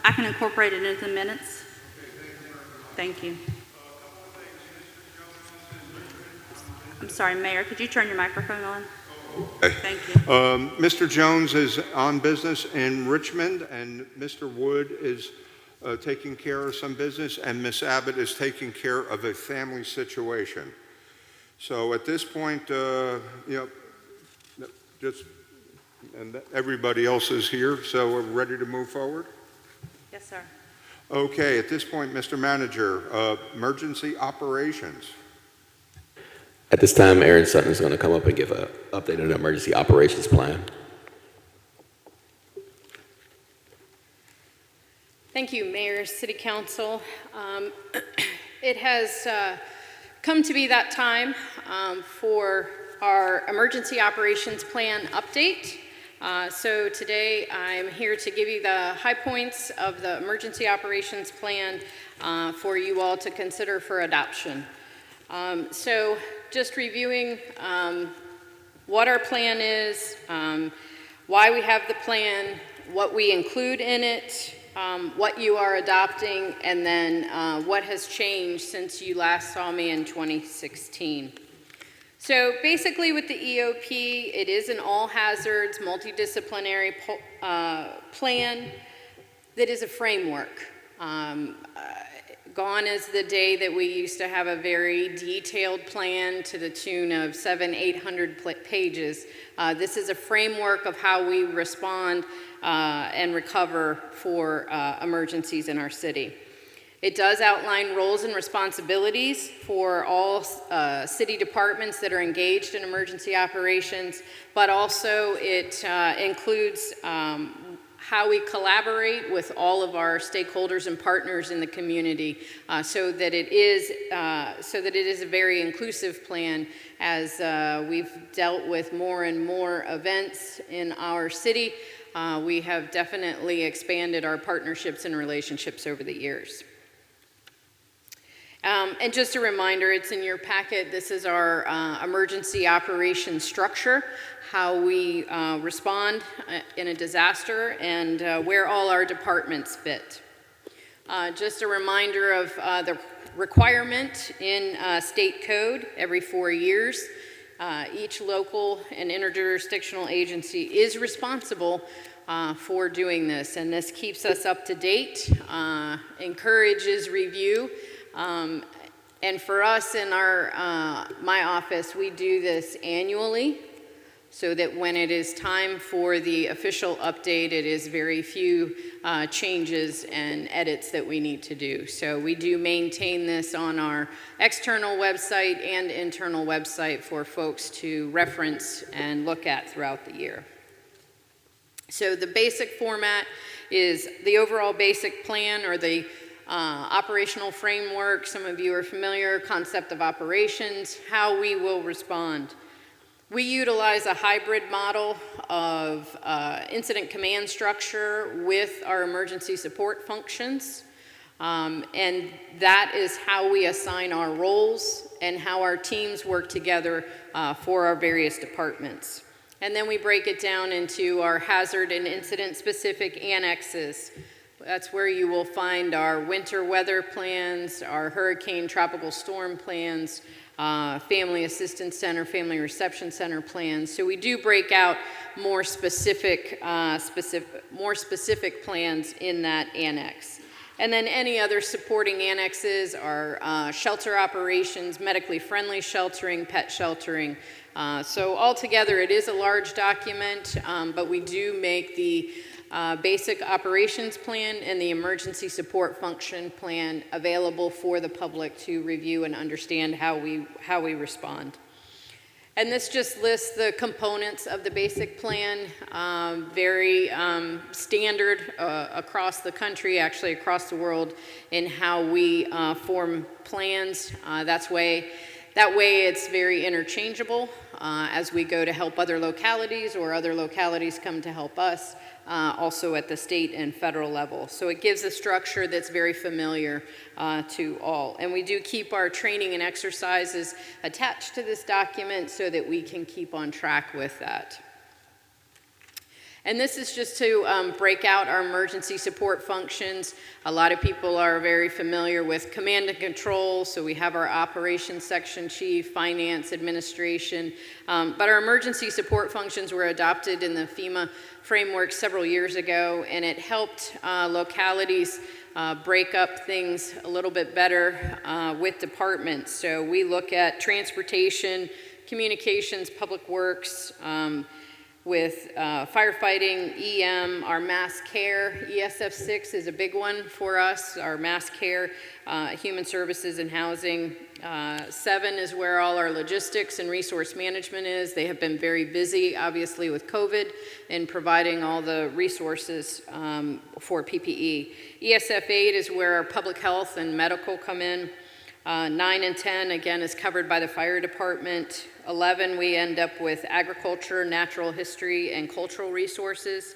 I can incorporate it into the minutes. Thank you. I'm sorry, Mayor, could you turn your microphone on? Okay. Thank you. Mr. Jones is on business in Richmond, and Mr. Wood is taking care of some business, and Miss Abbott is taking care of a family situation. So at this point, and everybody else is here, so we're ready to move forward? Yes, sir. Okay, at this point, Mr. Manager, emergency operations. At this time, Aaron Sutton is going to come up and give an update on the emergency operations plan. Thank you, Mayor, City Council. It has come to be that time for our emergency operations plan update. So today I'm here to give you the high points of the emergency operations plan for you all to consider for adoption. So just reviewing what our plan is, why we have the plan, what we include in it, what you are adopting, and then what has changed since you last saw me in 2016. So basically with the EOP, it is an all hazards multidisciplinary plan that is a framework. Gone is the day that we used to have a very detailed plan to the tune of 700-800 pages. This is a framework of how we respond and recover for emergencies in our city. It does outline roles and responsibilities for all city departments that are engaged in emergency operations, but also it includes how we collaborate with all of our stakeholders and partners in the community so that it is a very inclusive plan as we've dealt with more and more events in our city. We have definitely expanded our partnerships and relationships over the years. And just a reminder, it's in your packet. This is our emergency operations structure, how we respond in a disaster, and where all our departments fit. Just a reminder of the requirement in state code every 4 years. Each local and interjurisdictional agency is responsible for doing this, and this keeps us up to date, encourages review. And for us in our my office, we do this annually so that when it is time for the official update, it is very few changes and edits that we need to do. So we do maintain this on our external website and internal website for folks to reference and look at throughout the year. So the basic format is the overall basic plan, or the operational framework. Some of you are familiar, concept of operations, how we will respond. We utilize a hybrid model of incident command structure with our emergency support functions. And that is how we assign our roles and how our teams work together for our various departments. And then we break it down into our hazard and incident specific annexes. That's where you will find our winter weather plans, our hurricane tropical storm plans, family assistance center, family reception center plans. So we do break out more specific plans in that annex. And then any other supporting annexes are shelter operations, medically friendly sheltering, pet sheltering. So altogether it is a large document, but we do make the basic operations plan and the emergency support function plan available for the public to review and understand how we respond. And this just lists the components of the basic plan, very standard across the country, actually across the world, in how we form plans. That way it's very interchangeable as we go to help other localities, or other localities come to help us. Also at the state and federal level. So it gives a structure that's very familiar to all. And we do keep our training and exercises attached to this document so that we can keep on track with that. And this is just to break out our emergency support functions. A lot of people are very familiar with command and control, so we have our operations section chief, finance, administration, but our emergency support functions were adopted in the FEMA framework several years ago, and it helped localities break up things a little bit better with departments. So we look at transportation, communications, public works, with firefighting, EM, our mass care. ESF6 is a big one for us, our mass care, human services and housing. 7 is where all our logistics and resource management is. They have been very busy, obviously, with COVID and providing all the resources for PPE. ESF8 is where our public health and medical come in. 9 and 10, again, is covered by the fire department. 11, we end up with agriculture, natural history, and cultural resources.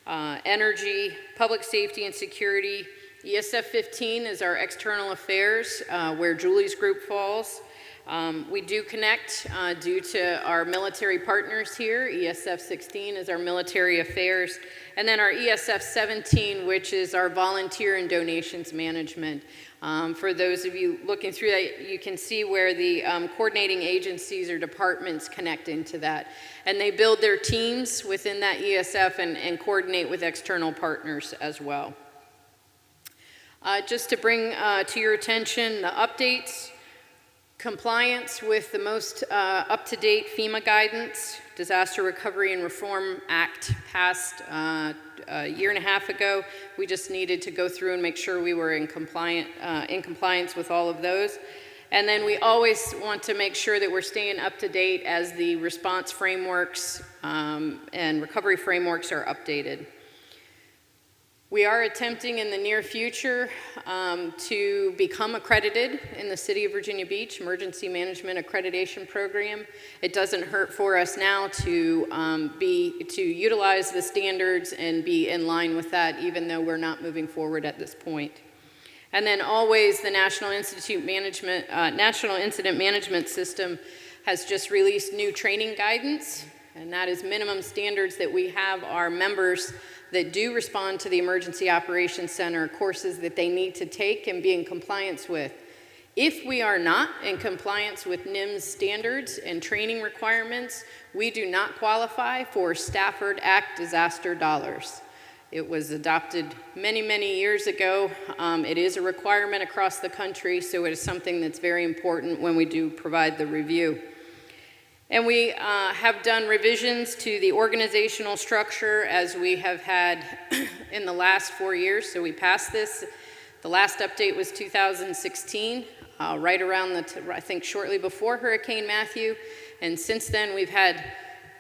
Energy, public safety and security. ESF 15 is our external affairs, where Julie's group falls. We do connect due to our military partners here. ESF 16 is our military affairs. And then our ESF 17, which is our volunteer and donations management. For those of you looking through that, you can see where the coordinating agencies or departments connect into that. And they build their teams within that ESF and coordinate with external partners as well. Just to bring to your attention the updates, compliance with the most up-to-date FEMA guidance. Disaster Recovery and Reform Act passed a year and a half ago. We just needed to go through and make sure we were in compliance with all of those. And then we always want to make sure that we're staying up to date as the response frameworks and recovery frameworks are updated. We are attempting in the near future to become accredited in the City of Virginia Beach Emergency Management Accreditation Program. It doesn't hurt for us now to utilize the standards and be in line with that, even though we're not moving forward at this point. And then always the National Incident Management System has just released new training guidance, and that is minimum standards that we have our members that do respond to the Emergency Operations Center courses that they need to take and be in compliance with. If we are not in compliance with NIMS standards and training requirements, we do not qualify for Stafford Act disaster dollars. It was adopted many, many years ago. It is a requirement across the country, so it is something that's very important when we do provide the review. And we have done revisions to the organizational structure as we have had in the last 4 years. So we passed this. The last update was 2016, right around I think shortly before Hurricane Matthew. And since then, we've had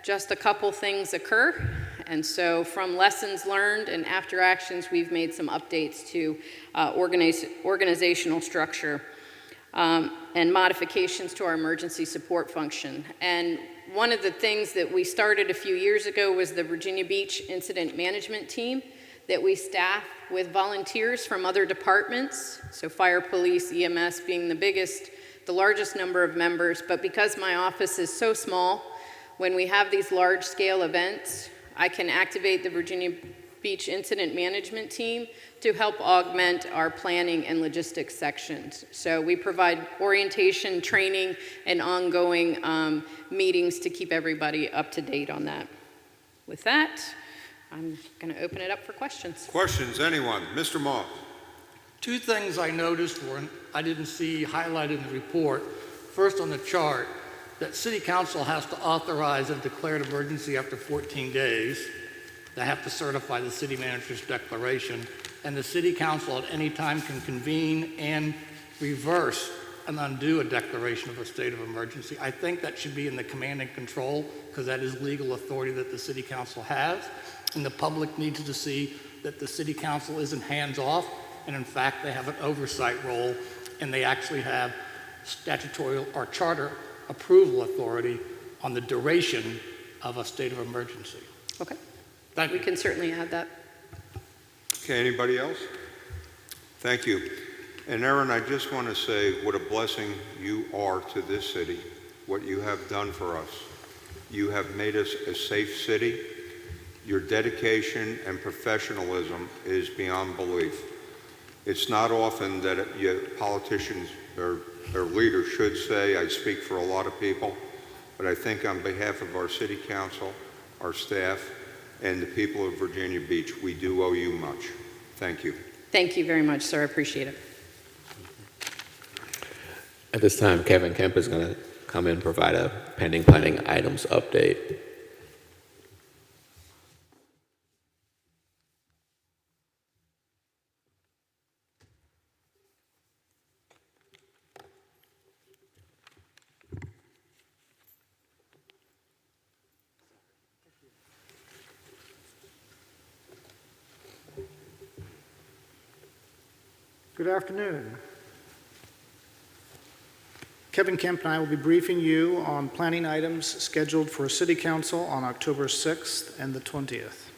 just a couple things occur. And so from lessons learned and after actions, we've made some updates to organizational structure. And modifications to our emergency support function. And one of the things that we started a few years ago was the Virginia Beach Incident Management Team that we staff with volunteers from other departments, so fire, police, EMS being the largest number of members. But because my office is so small, when we have these large-scale events, I can activate the Virginia Beach Incident Management Team to help augment our planning and logistics sections. So we provide orientation, training, and ongoing meetings to keep everybody up to date on that. With that, I'm going to open it up for questions. Questions, anyone? Mr. Moss. Two things I noticed I didn't see highlighted in the report. First, on the chart, that City Council has to authorize a declared emergency after 14 days. They have to certify the city manager's declaration, and the City Council at any time can convene and reverse and undo a declaration of a state of emergency. I think that should be in the command and control, because that is legal authority that the City Council has, and the public needs to see that the City Council isn't hands-off, and in fact they have an oversight role, and they actually have statutory or charter approval authority on the duration of a state of emergency. Okay. Thank you. We can certainly add that. Okay, anybody else? Thank you. And Aaron, I just want to say what a blessing you are to this city, what you have done for us. You have made us a safe city. Your dedication and professionalism is beyond belief. It's not often that politicians or leaders should say, I speak for a lot of people, but I think on behalf of our city council, our staff, and the people of Virginia Beach, we do owe you much. Thank you. Thank you very much, sir. I appreciate it. At this time, Kevin Kemp is going to come in and provide a pending planning items update. Good afternoon. Kevin Kemp and I will be briefing you on planning items scheduled for City Council on October 6th and the 20th.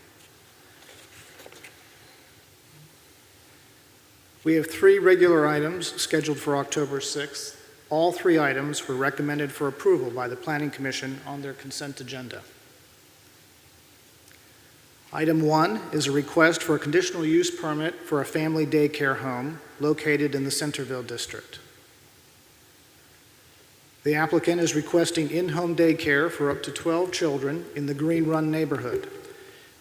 We have 3 regular items scheduled for October 6th. All 3 items were recommended for approval by the Planning Commission on their consent agenda. Item 1 is a request for a conditional use permit for a family daycare home located in the Centerville district. The applicant is requesting in-home daycare for up to 12 children in the Green Run neighborhood.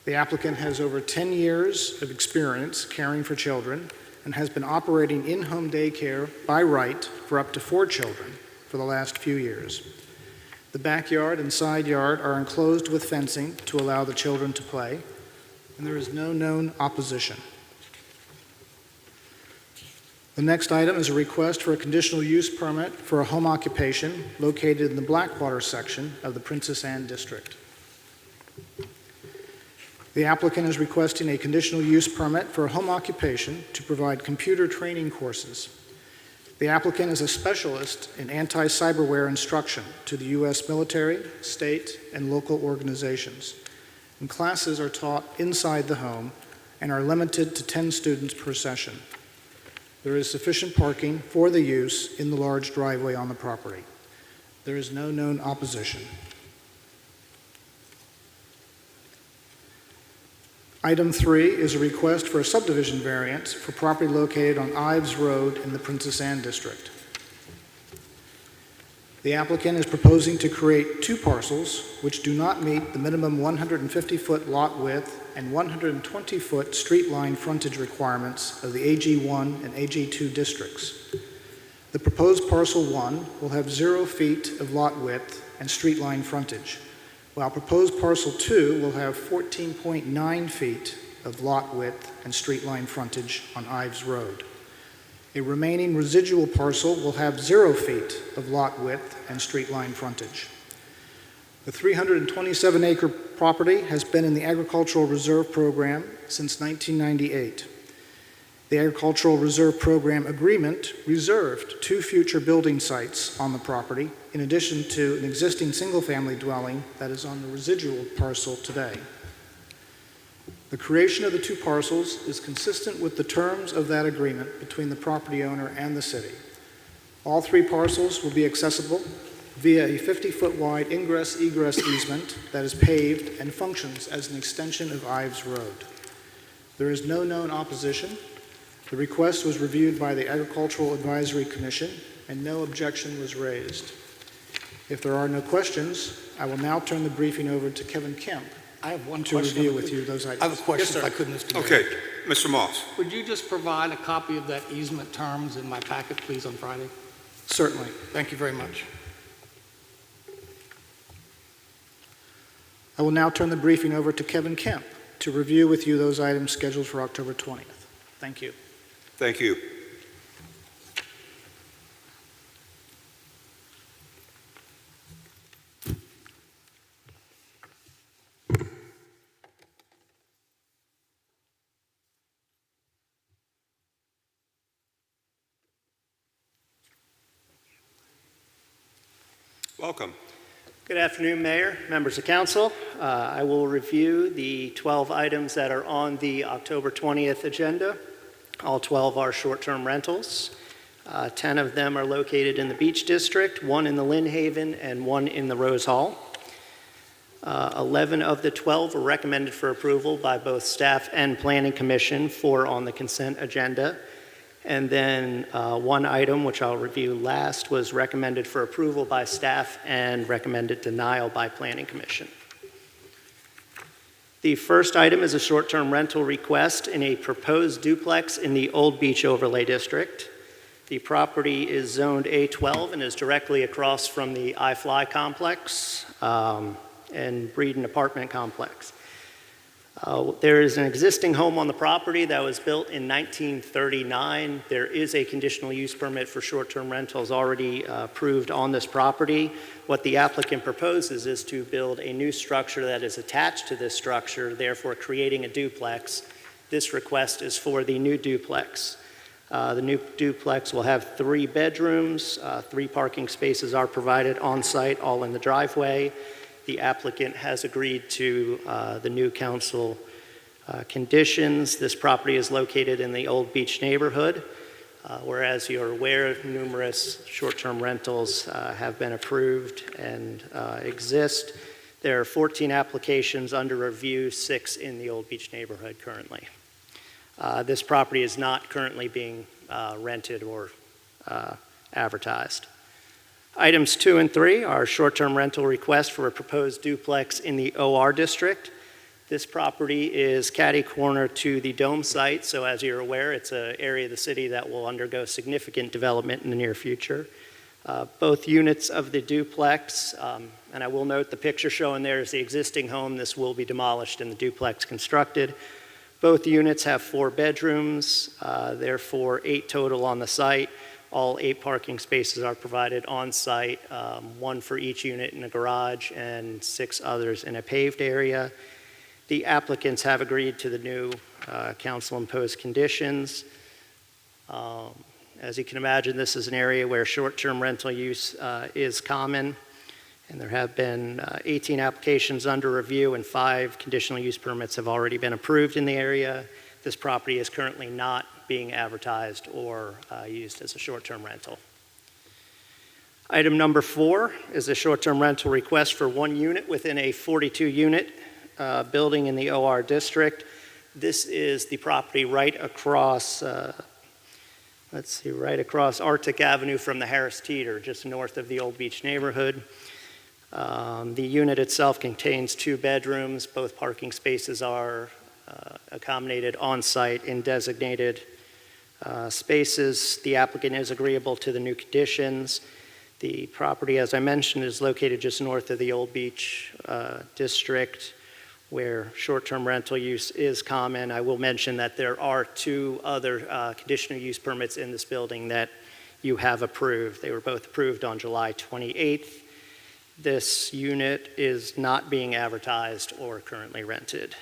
The applicant has over 10 years of experience caring for children and has been operating in-home daycare by right for up to 4 children for the last few years. The backyard and side yard are enclosed with fencing to allow the children to play, and there is no known opposition. The next item is a request for a conditional use permit for a home occupation located in the Blackwater section of the Princess Anne District. The applicant is requesting a conditional use permit for a home occupation to provide computer training courses. The applicant is a specialist in anti-cyberware instruction to the U.S. military, state, and local organizations. And classes are taught inside the home and are limited to 10 students per session. There is sufficient parking for the use in the large driveway on the property. There is no known opposition. Item 3 is a request for a subdivision variance for property located on Ives Road in the Princess Anne District. The applicant is proposing to create 2 parcels which do not meet the minimum 150-foot lot width and 120-foot street line frontage requirements of the AG1 and AG2 districts. The proposed parcel 1 will have 0 feet of lot width and street line frontage, while proposed parcel 2 will have 14.9 feet of lot width and street line frontage on Ives Road. A remaining residual parcel will have 0 feet of lot width and street line frontage. The 327-acre property has been in the Agricultural Reserve Program since 1998. The Agricultural Reserve Program agreement reserved 2 future building sites on the property, in addition to an existing single-family dwelling that is on the residual parcel today. The creation of the 2 parcels is consistent with the terms of that agreement between the property owner and the city. All 3 parcels will be accessible via a 50-foot wide ingress-egress easement that is paved and functions as an extension of Ives Road. There is no known opposition. The request was reviewed by the Agricultural Advisory Commission and no objection was raised. If there are no questions, I will now turn the briefing over to Kevin Kemp I have one to question. review with you those items. I have a question, Yes, sir. if I could, Mr. Mayor. Okay, Mr. Moss. Would you just provide a copy of that easement terms in my packet, please, on Friday? Certainly. Thank you very much. I will now turn the briefing over to Kevin Kemp to review with you those items scheduled for October 20th. Thank you. Thank you. Welcome. Good afternoon, Mayor, members of council. I will review the 12 items that are on the October 20th agenda. All 12 are short-term rentals. 10 of them are located in the Beach District, 1 in the Lynn Haven, and 1 in the Rose Hall. 11 of the 12 are recommended for approval by both staff and Planning Commission, 4 on the consent agenda. And then one item, which I'll review last, was recommended for approval by staff and recommended denial by Planning Commission. The first item is a short-term rental request in a proposed duplex in the Old Beach Overlay District. The property is zoned A12 and is directly across from the iFly complex and Breeden apartment complex. There is an existing home on the property that was built in 1939. There is a conditional use permit for short-term rentals already approved on this property. What the applicant proposes is to build a new structure that is attached to this structure, therefore creating a duplex. This request is for the new duplex. The new duplex will have 3 bedrooms, 3 parking spaces are provided on site, all in the driveway. The applicant has agreed to the new council conditions. This property is located in the Old Beach neighborhood, whereas you're aware, numerous short-term rentals have been approved and exist. There are 14 applications under review, 6 in the Old Beach neighborhood currently. This property is not currently being rented or advertised. Items 2 and 3 are short-term rental requests for a proposed duplex in the OR district. This property is catty-corner to the Dome site, so as you're aware, it's an area of the city that will undergo significant development in the near future. Both units of the duplex, and I will note the picture shown there is the existing home. This will be demolished and the duplex constructed. Both units have 4 bedrooms, therefore 8 total on the site. All 8 parking spaces are provided on site, 1 for each unit in a garage and 6 others in a paved area. The applicants have agreed to the new council-imposed conditions. As you can imagine, this is an area where short-term rental use is common, and there have been 18 applications under review and 5 conditional use permits have already been approved in the area. This property is currently not being advertised or used as a short-term rental. Item number 4 is a short-term rental request for 1 unit within a 42-unit building in the OR district. This is the property right across, right across Arctic Avenue from the Harris Teeter, just north of the Old Beach neighborhood. The unit itself contains 2 bedrooms. Both parking spaces are accommodated on site in designated spaces. The applicant is agreeable to the new conditions. The property, as I mentioned, is located just north of the Old Beach district where short-term rental use is common. I will mention that there are 2 other conditional use permits in this building that you have approved. They were both approved on July 28th. This unit is not being advertised or currently rented.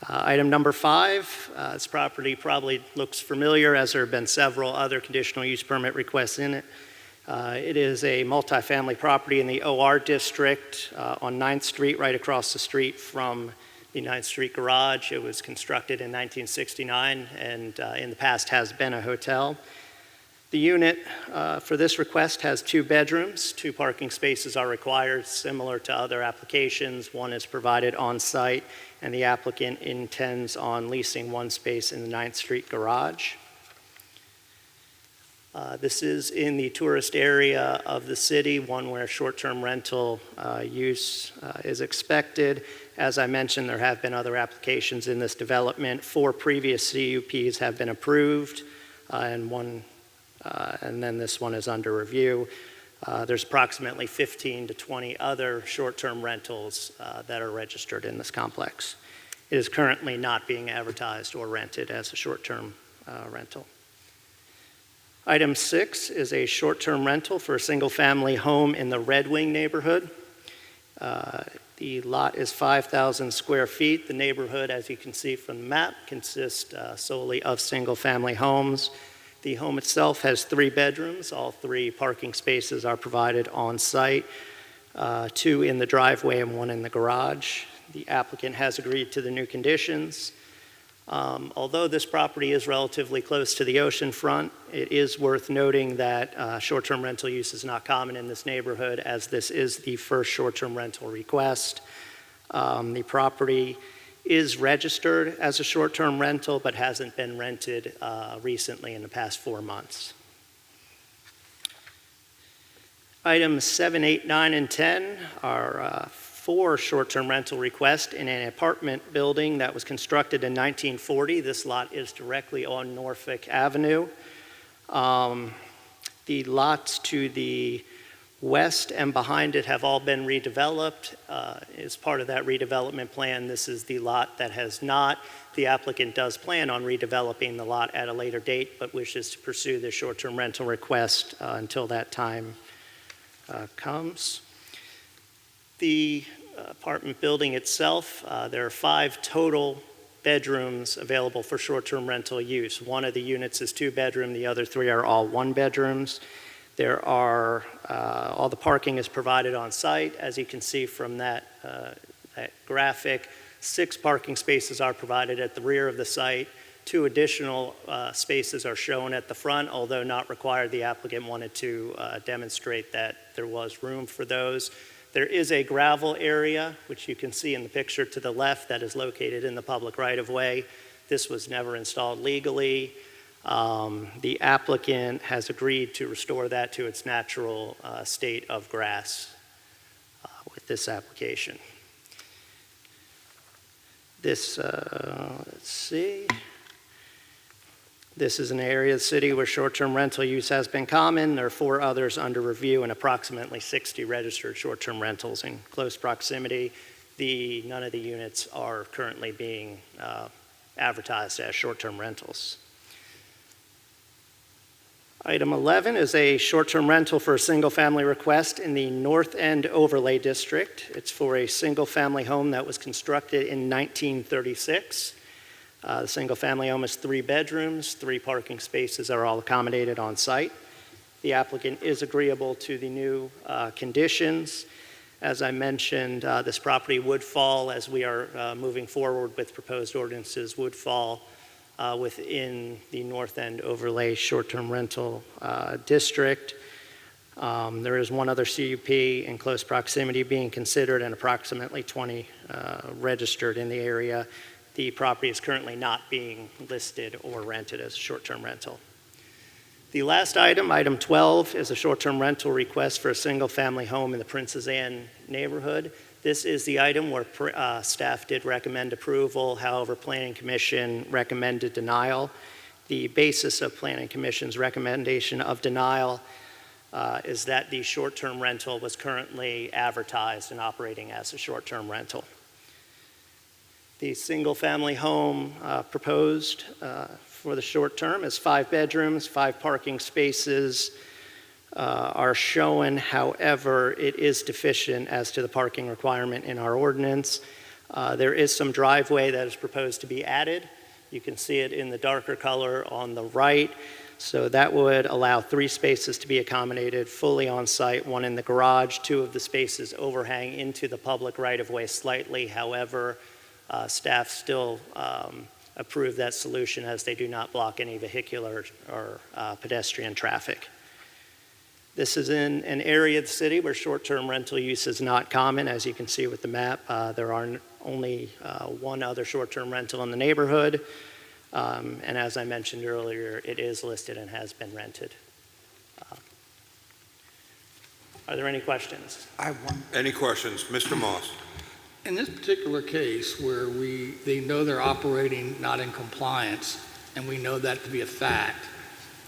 Item number 5, this property probably looks familiar as there have been several other conditional use permit requests in it. It is a multifamily property in the OR district on 9th Street, right across the street from the 9th Street garage. It was constructed in 1969 and in the past has been a hotel. The unit for this request has 2 bedrooms. 2 parking spaces are required, similar to other applications. 1 is provided on site, and the applicant intends on leasing 1 space in the 9th Street garage. This is in the tourist area of the city, one where short-term rental use is expected. As I mentioned, there have been other applications in this development. 4 previous CUPs have been approved, and then this one is under review. There's approximately 15 to 20 other short-term rentals that are registered in this complex. It is currently not being advertised or rented as a short-term rental. Item 6 is a short-term rental for a single-family home in the Red Wing neighborhood. The lot is 5,000 square feet. The neighborhood, as you can see from the map, consists solely of single-family homes. The home itself has 3 bedrooms. All 3 parking spaces are provided on site, 2 in the driveway and 1 in the garage. The applicant has agreed to the new conditions. Although this property is relatively close to the ocean front, it is worth noting that short-term rental use is not common in this neighborhood, as this is the first short-term rental request. The property is registered as a short-term rental, but hasn't been rented recently in the past 4 months. Items 7, 8, 9, and 10 are 4 short-term rental requests in an apartment building that was constructed in 1940. This lot is directly on Norfolk Avenue. The lots to the west and behind it have all been redeveloped. As part of that redevelopment plan, this is the lot that has not. The applicant does plan on redeveloping the lot at a later date, but wishes to pursue the short-term rental request until that time comes. The apartment building itself, there are 5 total bedrooms available for short-term rental use. One of the units is 2-bedroom, the other 3 are all 1-bedrooms. There are, all the parking is provided on site. As you can see from that graphic, 6 parking spaces are provided at the rear of the site. 2 additional spaces are shown at the front, although not required. The applicant wanted to demonstrate that there was room for those. There is a gravel area, which you can see in the picture to the left, that is located in the public right-of-way. This was never installed legally. The applicant has agreed to restore that to its natural state of grass with this application. This, let's see. This is an area of the city where short-term rental use has been common. There are 4 others under review and approximately 60 registered short-term rentals in close proximity. None of the units are currently being advertised as short-term rentals. Item 11 is a short-term rental for a single-family request in the North End Overlay District. It's for a single-family home that was constructed in 1936. The single-family home is 3 bedrooms, 3 parking spaces are all accommodated on site. The applicant is agreeable to the new conditions. As I mentioned, this property would fall, as we are moving forward with proposed ordinances, would fall within the North End Overlay Short-Term Rental District. There is 1 other CUP in close proximity being considered and approximately 20 registered in the area. The property is currently not being listed or rented as a short-term rental. The last item, item 12, is a short-term rental request for a single-family home in the Princess Anne neighborhood. This is the item where staff did recommend approval. However, Planning Commission recommended denial. The basis of Planning Commission's recommendation of denial is that the short-term rental was currently advertised and operating as a short-term rental. The single-family home proposed for the short term is 5 bedrooms, 5 parking spaces are shown. However, it is deficient as to the parking requirement in our ordinance. There is some driveway that is proposed to be added. You can see it in the darker color on the right. So that would allow 3 spaces to be accommodated fully on site, 1 in the garage. 2 of the spaces overhang into the public right-of-way slightly. However, staff still approve that solution as they do not block any vehicular or pedestrian traffic. This is in an area of the city where short-term rental use is not common. As you can see with the map, there are only 1 other short-term rental in the neighborhood. And as I mentioned earlier, it is listed and has been rented. Are there any questions? Any questions? Mr. Moss? In this particular case where they know they're operating not in compliance, and we know that to be a fact,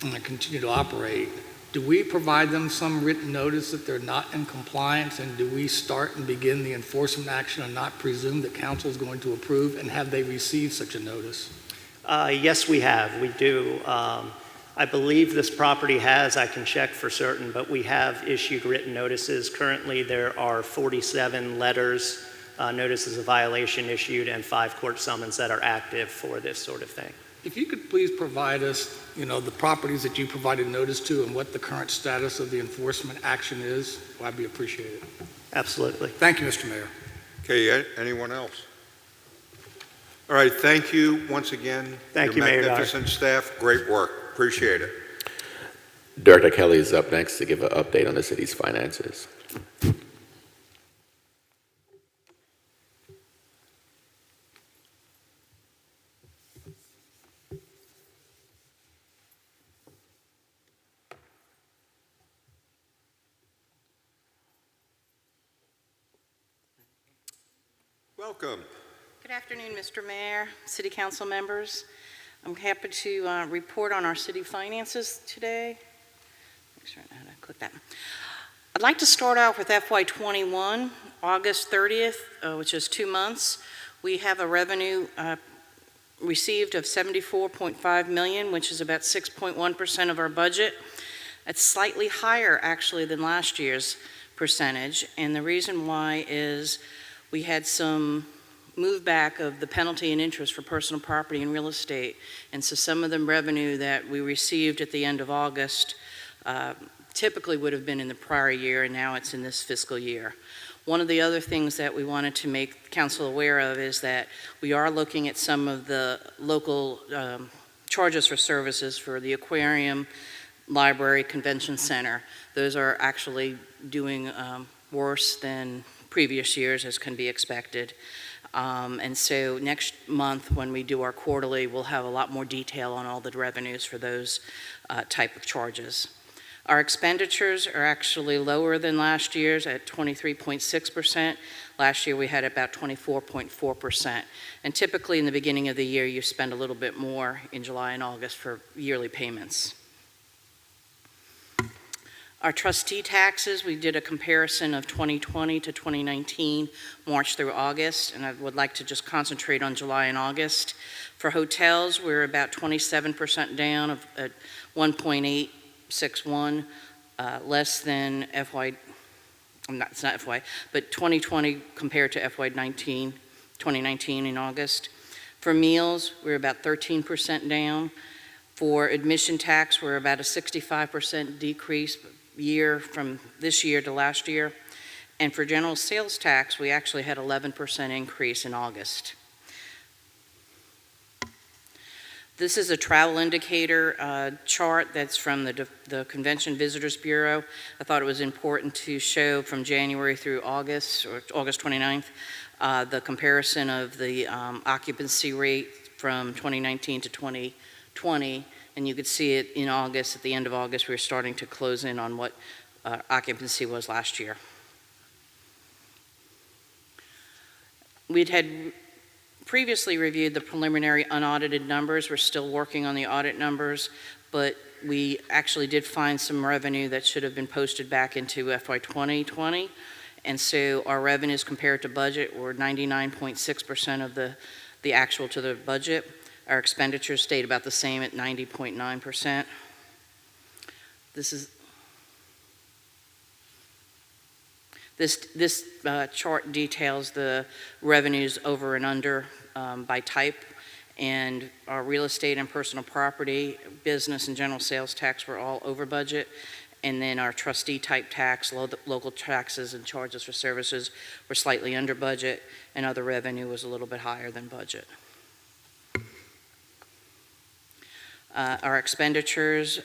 and they continue to operate, do we provide them some written notice that they're not in compliance, and do we start and begin the enforcement action and not presume that council is going to approve, and have they received such a notice? Yes, we have. We do. I believe this property has, I can check for certain, but we have issued written notices. Currently, there are 47 letters, notices of violation issued, and 5 court summons that are active for this sort of thing. If you could please provide us, the properties that you provided notice to and what the current status of the enforcement action is, well, I'd be appreciated. Absolutely. Thank you, Mr. Mayor. Okay, anyone else? All right, thank you once again. Thank Your you, Mayor Dyer. magnificent staff, great work. Appreciate it. Director Kelly is up next to give an update on the city's finances. Welcome. Good afternoon, Mr. Mayor, City Council members. I'm happy to report on our city finances today. Make sure I know how to click that. I'd like to start off with FY21, August 30th, which is 2 months. We have a revenue received of $74.5 million, which is about 6.1% of our budget. That's slightly higher, actually, than last year's percentage, and the reason why is we had some move back of the penalty and interest for personal property and real estate, and so some of the revenue that we received at the end of August typically would have been in the prior year, and now it's in this fiscal year. One of the other things that we wanted to make council aware of is that we are looking at some of the local charges for services for the aquarium, library, convention center. Those are actually doing worse than previous years, as can be expected. And so next month, when we do our quarterly, we'll have a lot more detail on all the revenues for those type of charges. Our expenditures are actually lower than last year's at 23.6%. Last year we had about 24.4%. And typically in the beginning of the year, you spend a little bit more in July and August for yearly payments. Our trustee taxes, we did a comparison of 2020 to 2019, March through August, and I would like to just concentrate on July and August. For hotels, we're about 27% down at 1.861, less than it's not FY, but 2020 compared to FY19, 2019 in August. For meals, we're about 13% down. For admission tax, we're about a 65% decrease year from this year to last year. And for general sales tax, we actually had 11% increase in August. This is a travel indicator chart that's from the Convention Visitors Bureau. I thought it was important to show from January through August, or August 29th, the comparison of the occupancy rate from 2019 to 2020. And you could see it in August. At the end of August, we were starting to close in on what occupancy was last year. We'd had previously reviewed the preliminary unaudited numbers. We're still working on the audit numbers, but we actually did find some revenue that should have been posted back into FY 2020. And so our revenues compared to budget were 99.6% of the actual to the budget. Our expenditures stayed about the same at 90.9%. This chart details the revenues over and under by type, and our real estate and personal property, business and general sales tax were all over budget, and then our trustee type tax, local taxes and charges for services were slightly under budget, and other revenue was a little bit higher than budget. Our expenditures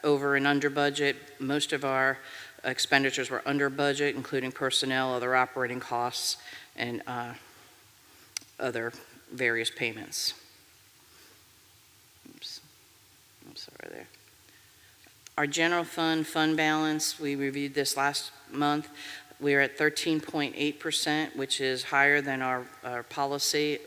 over and under budget. Most of our expenditures were under budget, including personnel, other operating costs, and other various payments. Oops, I'm sorry there. Our general fund balance, we reviewed this last month. We're at 13.8%, which is higher than our policy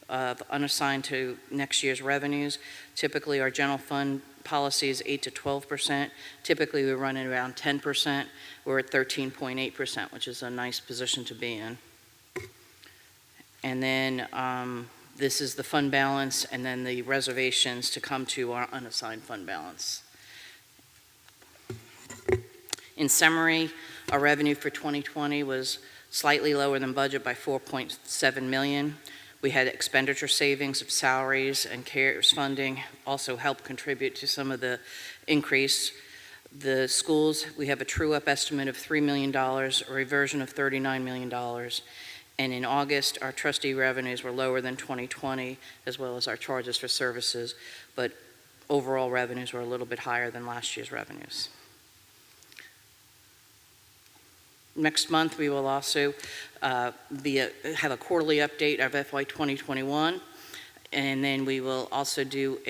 of unassigned to next year's revenues. Typically, our general fund policy is 8 to 12%. Typically, we run at around 10%. We're at 13.8%, which is a nice position to be in. And then this is the fund balance, and then the reservations to come to our unassigned fund balance. In summary, our revenue for 2020 was slightly lower than budget by $4.7 million. We had expenditure savings of salaries and CARES funding also helped contribute to some of the increase. The schools, we have a true-up estimate of $3 million, a reversion of $39 million, And in August, our trustee revenues were lower than 2020, as well as our charges for services, but overall revenues were a little bit higher than last year's revenues. Next month, we will also have a quarterly update of FY 2021, and then we will also do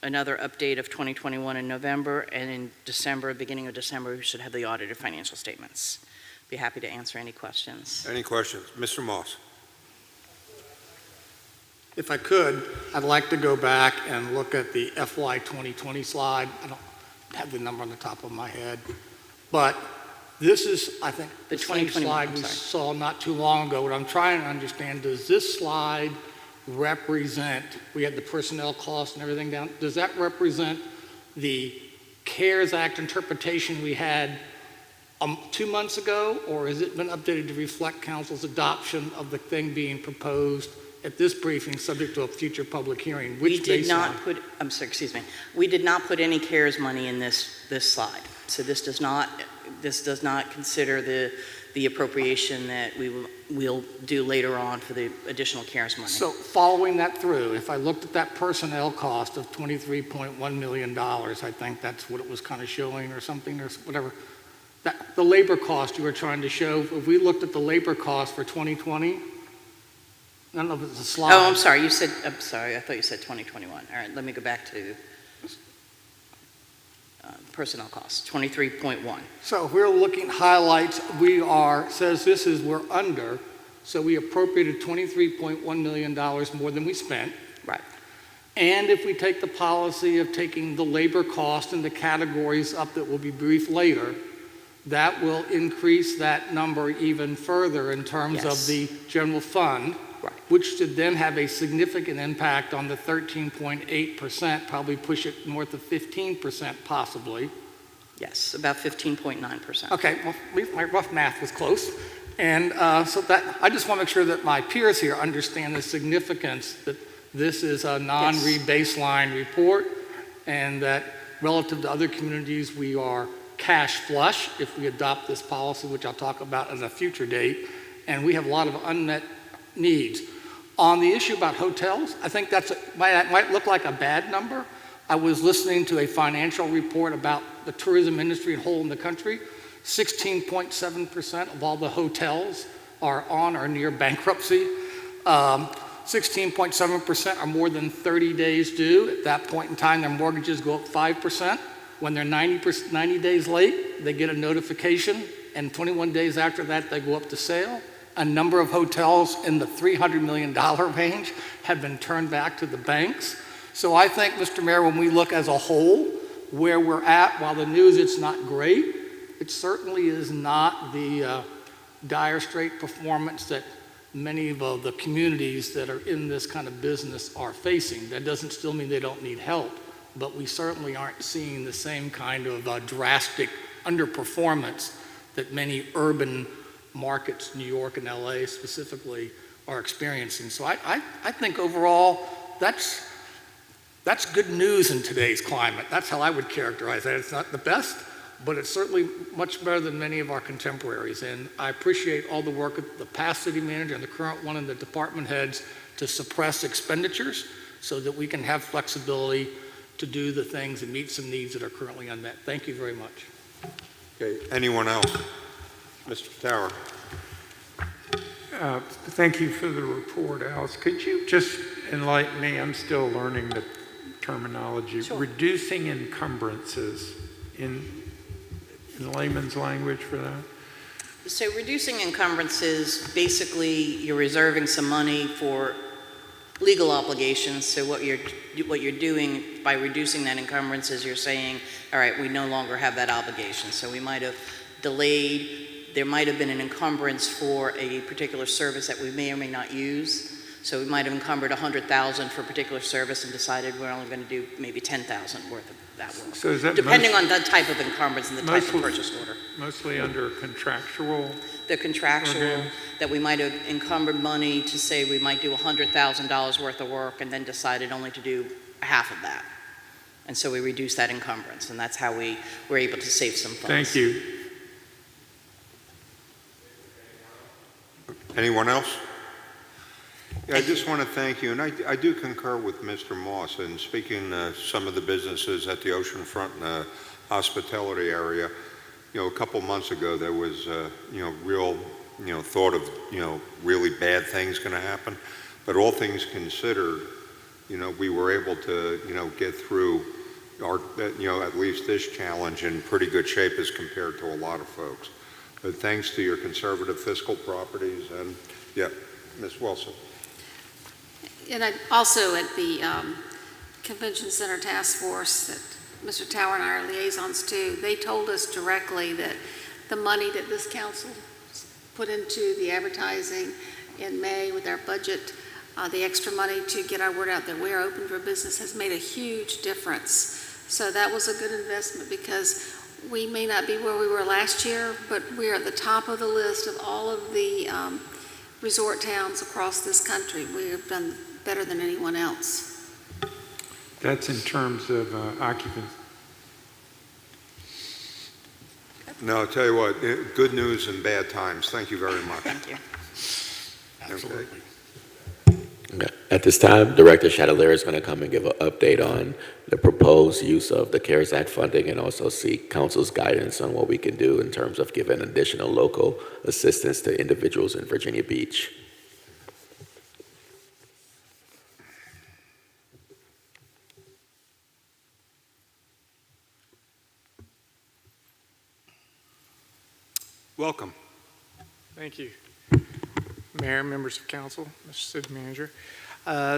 another update of 2021 in November, and in December, beginning of December, we should have the audited financial statements. Be happy to answer any questions. Any questions? Mr. Moss? If I could, I'd like to go back and look at the FY 2020 slide. I don't have the number on the top of my head, but this is, I think, The the same 2021, slide I'm we sorry. saw not too long ago. What I'm trying to understand, does this slide represent, we had the personnel costs and everything down, does that represent the CARES Act interpretation we had 2 months ago, or has it been updated to reflect council's adoption of the thing being proposed at this briefing, subject to a future public hearing? We Which did not baseline? put, I'm sorry, excuse me, we did not put any CARES money in this slide. So this does not consider the appropriation that we'll do later on for the additional CARES money. So following that through, if I looked at that personnel cost of $23.1 million, I think that's what it was kind of showing or something or whatever. The labor cost you were trying to show, if we looked at the labor cost for 2020, I don't know if it's a slide. Oh, I'm sorry, I thought you said 2021. All right, let me go back to personnel costs, 23.1. So if we're looking at highlights, says this is, we're under, so we appropriated $23.1 million more than we spent. Right. And if we take the policy of taking the labor cost and the categories up that will be briefed later, that will increase that number even further in terms Yes. of the general fund, Right. which should then have a significant impact on the 13.8%, probably push it north of 15% possibly. Yes, about 15.9%. Okay, well, my rough math was close. And so that, I just want to make sure that my peers here understand the significance that this is a non-rebaseline report, and that relative to other communities, we are cash flush if we adopt this policy, which I'll talk about at a future date, and we have a lot of unmet needs. On the issue about hotels, I think that might look like a bad number. I was listening to a financial report about the tourism industry and whole in the country. 16.7% of all the hotels are on or near bankruptcy. 16.7% are more than 30 days due. At that point in time, their mortgages go up 5%. When they're 90 days late, they get a notification, and 21 days after that, they go up to sale. A number of hotels in the $300 million range have been turned back to the banks. So I think, Mr. Mayor, when we look as a whole, where we're at, while the news, it's not great, it certainly is not the dire straight performance that many of the communities that are in this kind of business are facing. That doesn't still mean they don't need help, but we certainly aren't seeing the same kind of drastic underperformance that many urban markets, New York and LA specifically, are experiencing. So I think overall, that's good news in today's climate. That's how I would characterize that. It's not the best, but it's certainly much better than many of our contemporaries. And I appreciate all the work of the past city manager and the current one and the department heads to suppress expenditures so that we can have flexibility to do the things and meet some needs that are currently unmet. Thank you very much. Okay, anyone else? Mr. Tower. Thank you for the report, Alice. Could you just enlighten me? I'm still learning the terminology. Sure. Reducing encumbrances in layman's language for that? So reducing encumbrances, basically you're reserving some money for legal obligations. So what you're doing by reducing that encumbrance is you're saying, all right, we no longer have that obligation. So we might have delayed, there might have been an encumbrance for a particular service that we may or may not use. So we might have encumbered $100,000 for a particular service and decided we're only going to do maybe $10,000 worth of that work. So is that depending on the type of encumbrance and the type of purchase order. Mostly under contractual? The contractual, Okay. that we might have encumbered money to say we might do $100,000 worth of work and then decided only to do half of that. And so we reduced that encumbrance, and that's how we were able to save some funds. Thank you. Anyone else? Yeah, I just want to thank you, and I do concur with Mr. Moss in speaking to some of the businesses at the oceanfront and the hospitality area. You know, a couple months ago, there was, real, thought of, really bad things going to happen. But all things considered, we were able to, get through our, at least this challenge in pretty good shape as compared to a lot of folks. But thanks to your conservative fiscal properties and, yeah, Ms. Wilson. And also at the Convention Center Task Force that Mr. Tower and I are liaisons to, they told us directly that the money that this council put into the advertising in May with our budget, the extra money to get our word out that we're open for business has made a huge difference. So that was a good investment because we may not be where we were last year, but we're at the top of the list of all of the resort towns across this country. We have done better than anyone else. That's in terms of occupancy. No, I'll tell you what, good news and bad times. Thank you very much. Thank you. Absolutely. Okay. At this time, Director Chatelaire is going to come and give an update on the proposed use of the CARES Act funding and also seek council's guidance on what we can do in terms of giving additional local assistance to individuals in Virginia Beach. Welcome. Thank you. Mayor, members of council, Mr. City Manager.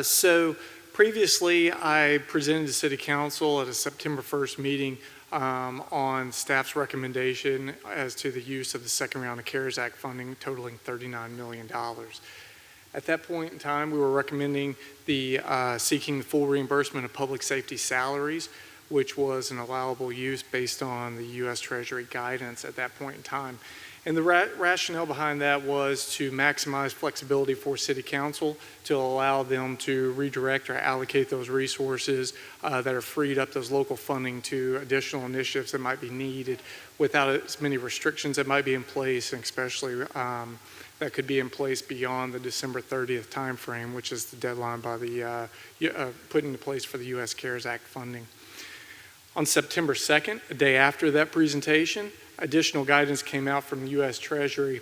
So previously, I presented to City Council at a September 1st meeting on staff's recommendation as to the use of the second round of CARES Act funding totaling $39 million. At that point in time, we were recommending the seeking the full reimbursement of public safety salaries, which was an allowable use based on the U.S. Treasury guidance at that point in time. And the rationale behind that was to maximize flexibility for City Council to allow them to redirect or allocate those resources that are freed up, those local funding, to additional initiatives that might be needed without as many restrictions that might be in place, and especially that could be in place beyond the December 30th timeframe, which is the deadline by the put into place for the U.S. CARES Act funding. On September 2nd, a day after that presentation, additional guidance came out from the U.S. Treasury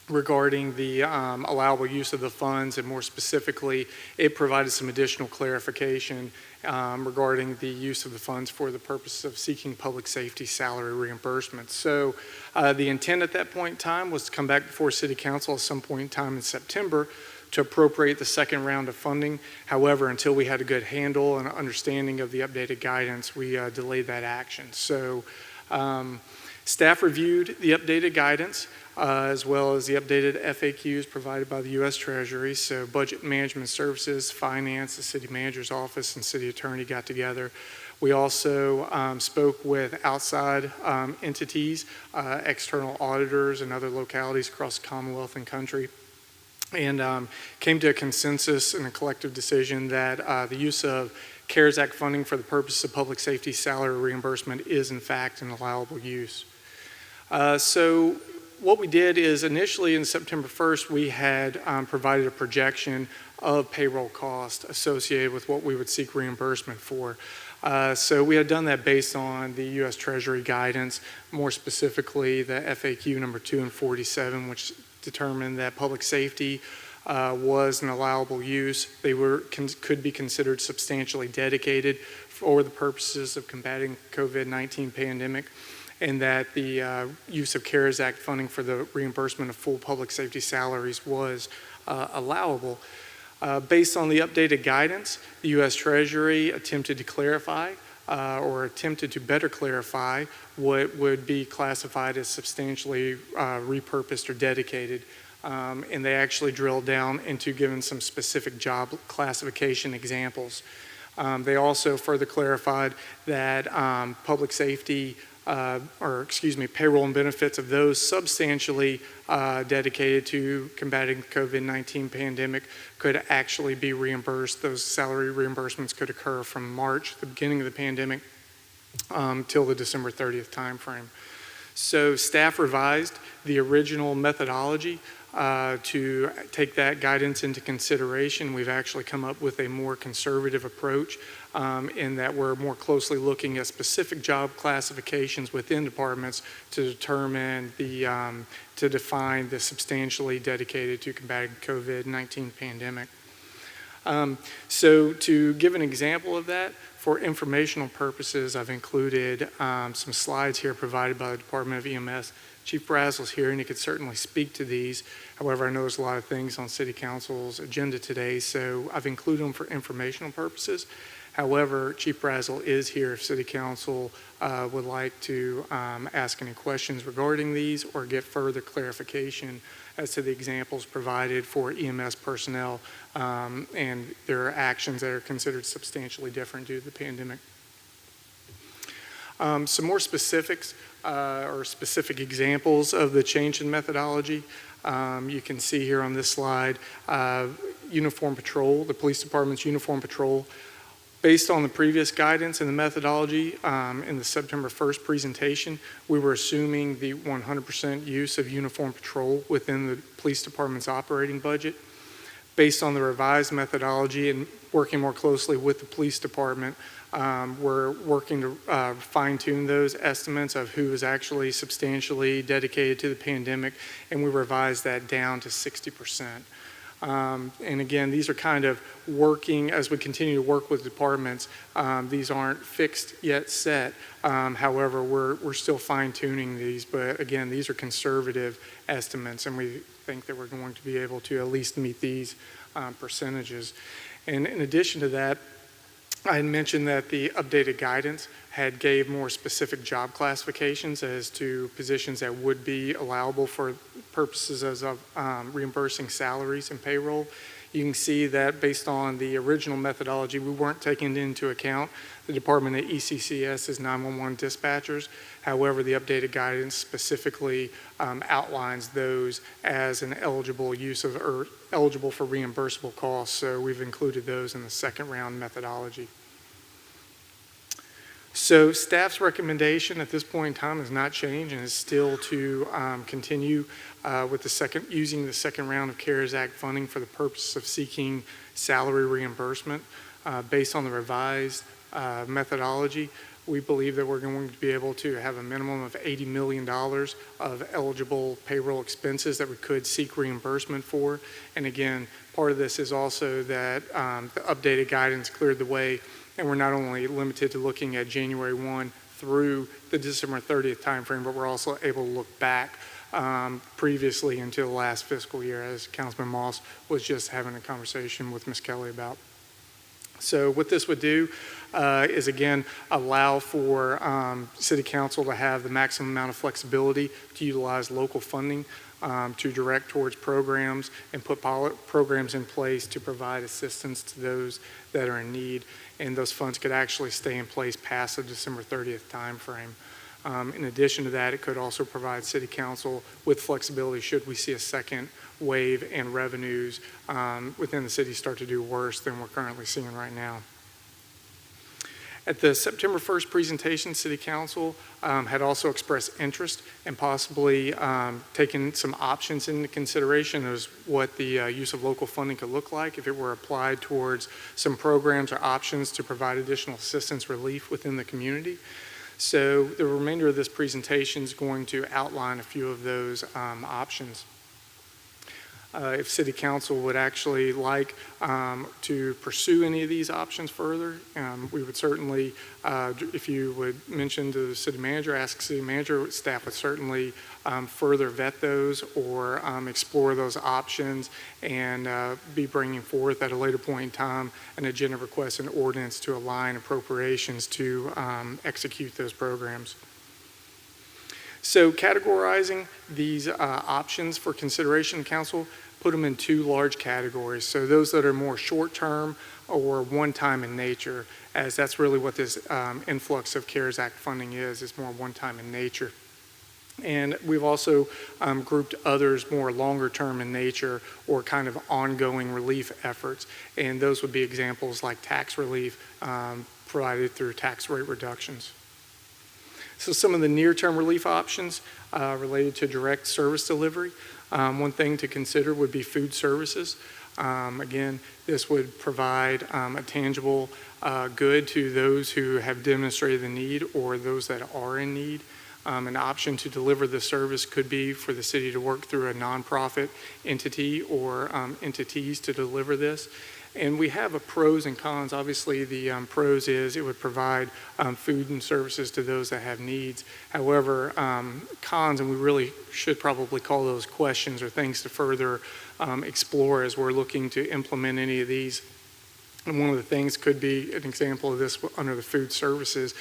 regarding the allowable use of the funds, and more specifically, it provided some additional clarification regarding the use of the funds for the purpose of seeking public safety salary reimbursement. So the intent at that point in time was to come back before City Council at some point in time in September to appropriate the second round of funding. However, until we had a good handle and understanding of the updated guidance, we delayed that action. So staff reviewed the updated guidance as well as the updated FAQs provided by the U.S. Treasury. So Budget Management Services, Finance, the City Manager's Office, and City Attorney got together. We also spoke with outside entities, external auditors, and other localities across the Commonwealth and country, and came to a consensus and a collective decision that the use of CARES Act funding for the purpose of public safety salary reimbursement is in fact an allowable use. So what we did is initially in September 1st, we had provided a projection of payroll cost associated with what we would seek reimbursement for. So we had done that based on the U.S. Treasury guidance, more specifically the FAQ number 2 and 47, which determined that public safety was an allowable use. They could be considered substantially dedicated for the purposes of combating COVID-19 pandemic, and that the use of CARES Act funding for the reimbursement of full public safety salaries was allowable. Based on the updated guidance, the U.S. Treasury attempted to clarify or attempted to better clarify what would be classified as substantially repurposed or dedicated. And they actually drilled down into giving some specific job classification examples. They also further clarified that public safety payroll and benefits of those substantially dedicated to combating the COVID-19 pandemic could actually be reimbursed. Those salary reimbursements could occur from March, the beginning of the pandemic, till the December 30th timeframe. So staff revised the original methodology to take that guidance into consideration. We've actually come up with a more conservative approach in that we're more closely looking at specific job classifications within departments to determine to define the substantially dedicated to combating COVID-19 pandemic. So to give an example of that, for informational purposes, I've included some slides here provided by the Department of EMS. Chief Brazel's here, and he could certainly speak to these. However, I know there's a lot of things on City Council's agenda today, so I've included them for informational purposes. However, Chief Brazel is here if City Council would like to ask any questions regarding these or get further clarification as to the examples provided for EMS personnel and their actions that are considered substantially different due to the pandemic. Some more specifics or specific examples of the change in methodology. You can see here on this slide, uniform patrol, the police department's uniform patrol. Based on the previous guidance and the methodology in the September 1st presentation, we were assuming the 100% use of uniform patrol within the police department's operating budget. Based on the revised methodology and working more closely with the police department, we're working to fine-tune those estimates of who is actually substantially dedicated to the pandemic, and we revised that down to 60%. And again, these are kind of working as we continue to work with departments. These aren't fixed yet set. However, we're still fine-tuning these, but again, these are conservative estimates, and we think that we're going to be able to at least meet these percentages. And in addition to that, I had mentioned that the updated guidance had gave more specific job classifications as to positions that would be allowable for purposes of reimbursing salaries and payroll. You can see that based on the original methodology, we weren't taking into account the Department of ECCS's 911 dispatchers. However, the updated guidance specifically outlines those as an eligible use of or eligible for reimbursable costs. So we've included those in the second round methodology. So staff's recommendation at this point in time has not changed and is still to continue with using the second round of CARES Act funding for the purpose of seeking salary reimbursement. Based on the revised methodology, we believe that we're going to be able to have a minimum of $80 million of eligible payroll expenses that we could seek reimbursement for. And again, part of this is also that the updated guidance cleared the way, and we're not only limited to looking at January 1 through the December 30th timeframe, but we're also able to look back previously into the last fiscal year, as Councilman Moss was just having a conversation with Ms. Kelly about. So what this would do is, again, allow for City Council to have the maximum amount of flexibility to utilize local funding to direct towards programs and put programs in place to provide assistance to those that are in need. And those funds could actually stay in place past the December 30th timeframe. In addition to that, it could also provide City Council with flexibility should we see a second wave and revenues within the city start to do worse than we're currently seeing right now. At the September 1st presentation, City Council had also expressed interest in possibly taking some options into consideration as what the use of local funding could look like if it were applied towards some programs or options to provide additional assistance relief within the community. So the remainder of this presentation is going to outline a few of those options. If City Council would actually like to pursue any of these options further, we would certainly, if you would mention to the City Manager, ask City Manager, staff would certainly further vet those or explore those options and be bringing forth at a later point in time an agenda request and ordinance to align appropriations to execute those programs. So categorizing these options for consideration, Council put them in two large categories. So those that are more short-term or one-time in nature, as that's really what this influx of CARES Act funding is more one-time in nature. And we've also grouped others more longer-term in nature or kind of ongoing relief efforts. And those would be examples like tax relief provided through tax rate reductions. So some of the near-term relief options related to direct service delivery. One thing to consider would be food services. Again, this would provide a tangible good to those who have demonstrated the need or those that are in need. An option to deliver the service could be for the city to work through a nonprofit entity or entities to deliver this. And we have a pros and cons. Obviously, the pros is it would provide food and services to those that have needs. However, cons, and we really should probably call those questions or things to further explore as we're looking to implement any of these. And one of the things could be an example of this under the food services,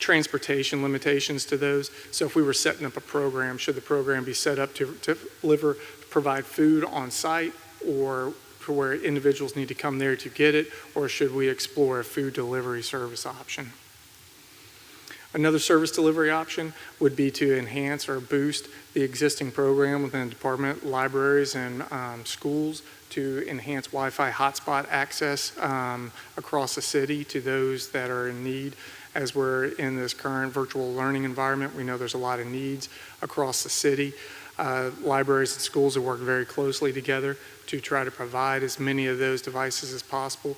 transportation limitations to those. So if we were setting up a program, should the program be set up to provide food on site, or for where individuals need to come there to get it, or should we explore a food delivery service option? Another service delivery option would be to enhance or boost the existing program within the department, libraries, and schools to enhance Wi-Fi hotspot access across the city to those that are in need. As we're in this current virtual learning environment, we know there's a lot of needs across the city. Libraries and schools have worked very closely together to try to provide as many of those devices as possible.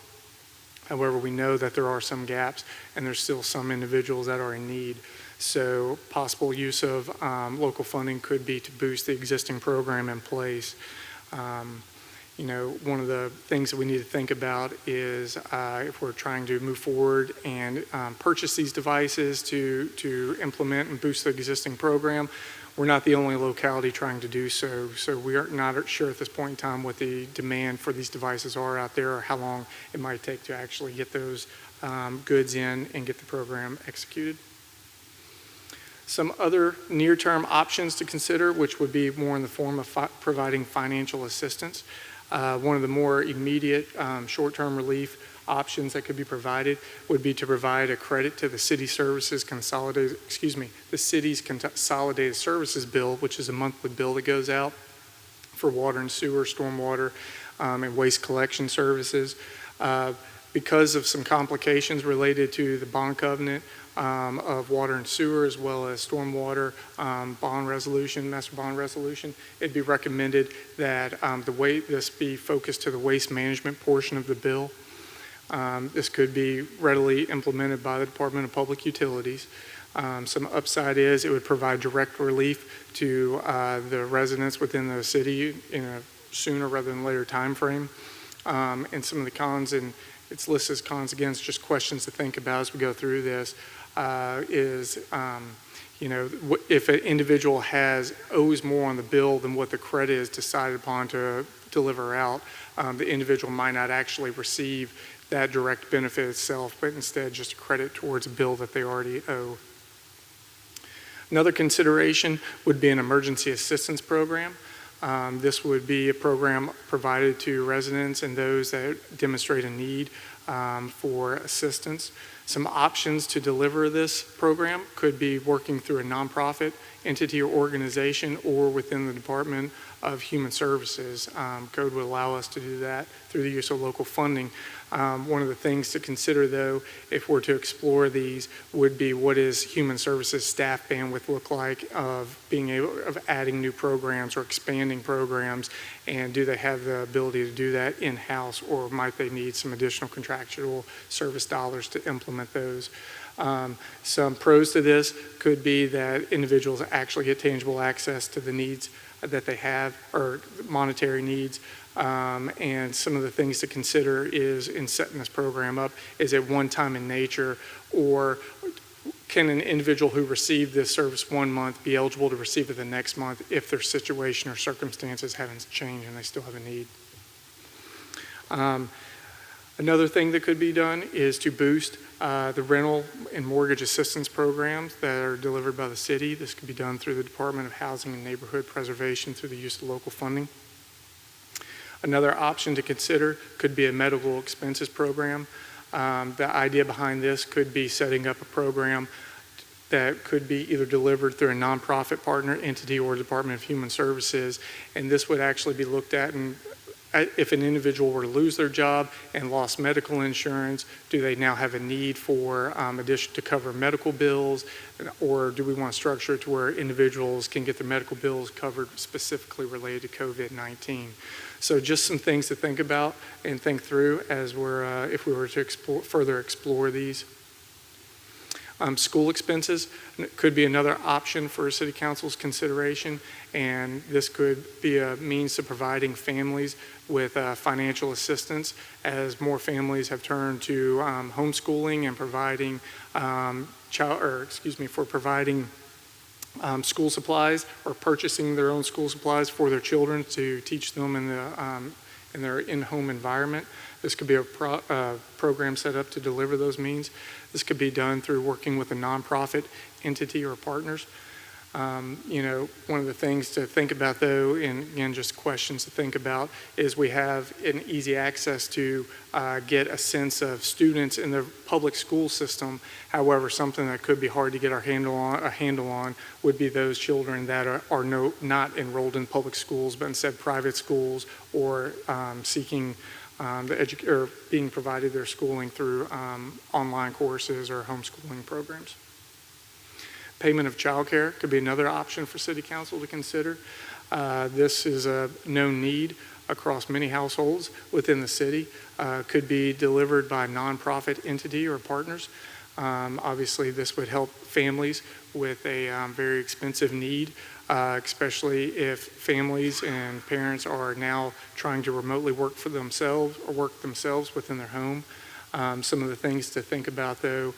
However, we know that there are some gaps and there's still some individuals that are in need. So possible use of local funding could be to boost the existing program in place. One of the things that we need to think about is if we're trying to move forward and purchase these devices to implement and boost the existing program, we're not the only locality trying to do so. So we are not sure at this point in time what the demand for these devices are out there or how long it might take to actually get those goods in and get the program executed. Some other near-term options to consider, which would be more in the form of providing financial assistance. One of the more immediate short-term relief options that could be provided would be to provide a credit to the city's consolidated services bill, which is a monthly bill that goes out for water and sewer, stormwater, and waste collection services. Because of some complications related to the bond covenant of water and sewer, as well as stormwater bond resolution, master bond resolution, it'd be recommended that this be focused to the waste management portion of the bill. This could be readily implemented by the Department of Public Utilities. Some upside is it would provide direct relief to the residents within the city in a sooner rather than later time frame. And some of the cons, and it's listed as cons again, it's just questions to think about as we go through this, if an individual owes more on the bill than what the credit is decided upon to deliver out, the individual might not actually receive that direct benefit itself, but instead just a credit towards a bill that they already owe. Another consideration would be an emergency assistance program. This would be a program provided to residents and those that demonstrate a need for assistance. Some options to deliver this program could be working through a nonprofit entity or organization or within the Department of Human Services. Code would allow us to do that through the use of local funding. One of the things to consider, though, if we're to explore these, would be what is Human Services staff bandwidth look like of adding new programs or expanding programs, and do they have the ability to do that in-house, or might they need some additional contractual service dollars to implement those? Some pros to this could be that individuals actually get tangible access to the needs that they have, or monetary needs. And some of the things to consider is in setting this program up, is it one-time in nature, or can an individual who received this service 1 month be eligible to receive it the next month if their situation or circumstances haven't changed and they still have a need? Another thing that could be done is to boost the rental and mortgage assistance programs that are delivered by the city. This could be done through the Department of Housing and Neighborhood Preservation through the use of local funding. Another option to consider could be a medical expenses program. The idea behind this could be setting up a program that could be either delivered through a nonprofit partner entity or Department of Human Services, and this would actually be looked at and if an individual were to lose their job and lost medical insurance, do they now have a need for addition to cover medical bills, or do we want to structure it to where individuals can get their medical bills covered specifically related to COVID-19? So just some things to think about and think through as if we were to further explore these. School expenses could be another option for City Council's consideration, and this could be a means of providing families with financial assistance as more families have turned to homeschooling and providing providing school supplies or purchasing their own school supplies for their children to teach them in their in-home environment. This could be a program set up to deliver those means. This could be done through working with a nonprofit entity or partners. One of the things to think about, though, and again, just questions to think about, is we have an easy access to get a sense of students in the public school system. However, something that could be hard to get a handle on would be those children that are not enrolled in public schools, but instead private schools, or seeking or being provided their schooling through online courses or homeschooling programs. Payment of child care could be another option for City Council to consider. This is a known need across many households within the city. Could be delivered by a nonprofit entity or partners. Obviously, this would help families with a very expensive need, especially if families and parents are now trying to remotely work for themselves or work themselves within their home. Some of the things to think about, though,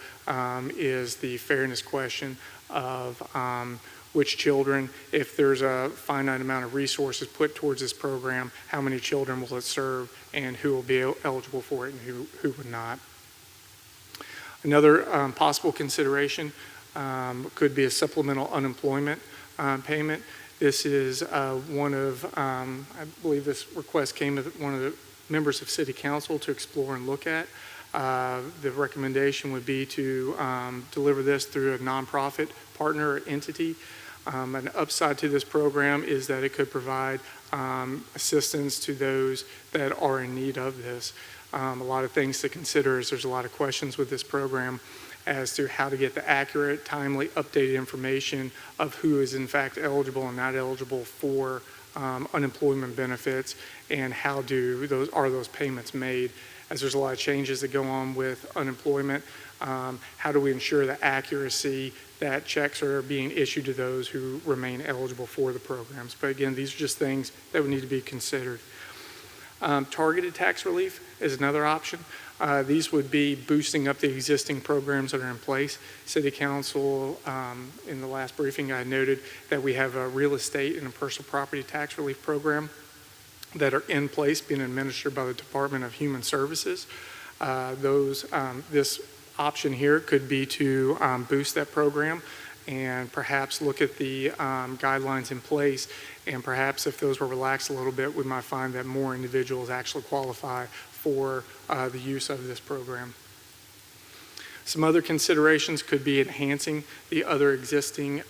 is the fairness question of which children, if there's a finite amount of resources put towards this program, how many children will it serve and who will be eligible for it and who would not. Another possible consideration could be a supplemental unemployment payment. This is one of, I believe this request came with one of the members of City Council to explore and look at. The recommendation would be to deliver this through a nonprofit partner or entity. An upside to this program is that it could provide assistance to those that are in need of this. A lot of things to consider is there's a lot of questions with this program as to how to get the accurate, timely, updated information of who is in fact eligible and not eligible for unemployment benefits, and how are those payments made. As there's a lot of changes that go on with unemployment, how do we ensure the accuracy that checks are being issued to those who remain eligible for the programs? But again, these are just things that would need to be considered. Targeted tax relief is another option. These would be boosting up the existing programs that are in place. City Council, in the last briefing, I noted that we have a real estate and a personal property tax relief program that are in place, being administered by the Department of Human Services. This option here could be to boost that program and perhaps look at the guidelines in place, and perhaps if those were relaxed a little bit, we might find that more individuals actually qualify for the use of this program. Some other considerations could be enhancing the other existing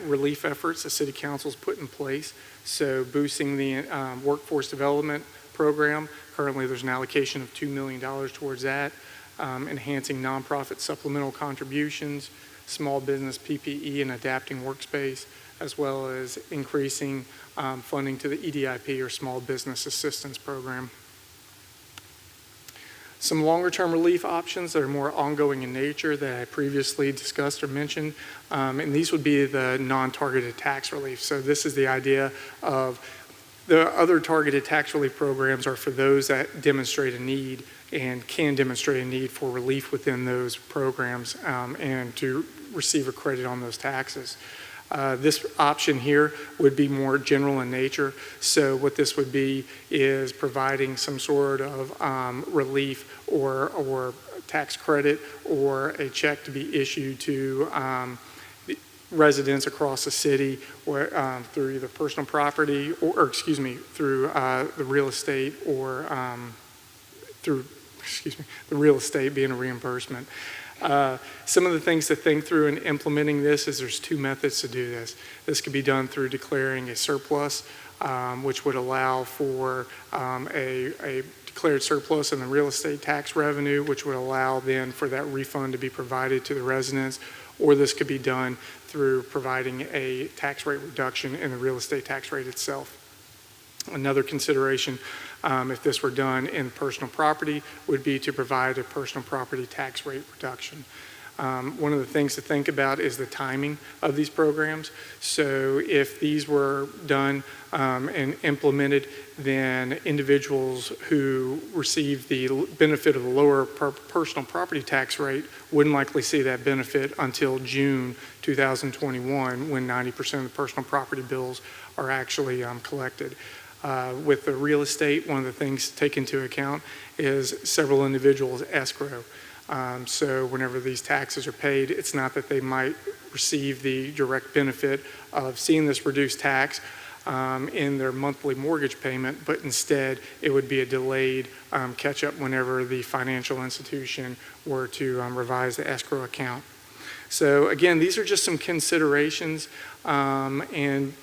relief efforts the City Council's put in place. So boosting the workforce development program. Currently there's an allocation of $2 million towards that. Enhancing nonprofit supplemental contributions, small business PPE and adapting workspace, as well as increasing funding to the EDIP or Small Business Assistance Program. Some longer-term relief options that are more ongoing in nature that I previously discussed or mentioned, and these would be the non-targeted tax relief. So this is the idea of the other targeted tax relief programs are for those that demonstrate a need and can demonstrate a need for relief within those programs and to receive a credit on those taxes. This option here would be more general in nature. So what this would be is providing some sort of relief or tax credit or a check to be issued to residents across the city or through either personal property or through the real estate or through the real estate being a reimbursement. Some of the things to think through in implementing this is there's two methods to do this. This could be done through declaring a surplus which would allow for a declared surplus in the real estate tax revenue, which would allow then for that refund to be provided to the residents, or this could be done through providing a tax rate reduction in the real estate tax rate itself. Another consideration, if this were done in personal property, would be to provide a personal property tax rate reduction. One of the things to think about is the timing of these programs. So if these were done and implemented, then individuals who receive the benefit of the lower personal property tax rate wouldn't likely see that benefit until June 2021, when 90% of the personal property bills are actually collected. With the real estate, one of the things to take into account is several individuals escrow. So whenever these taxes are paid, it's not that they might receive the direct benefit of seeing this reduced tax in their monthly mortgage payment, but instead it would be a delayed catch-up whenever the financial institution were to revise the escrow account. So again, these are just some considerations, and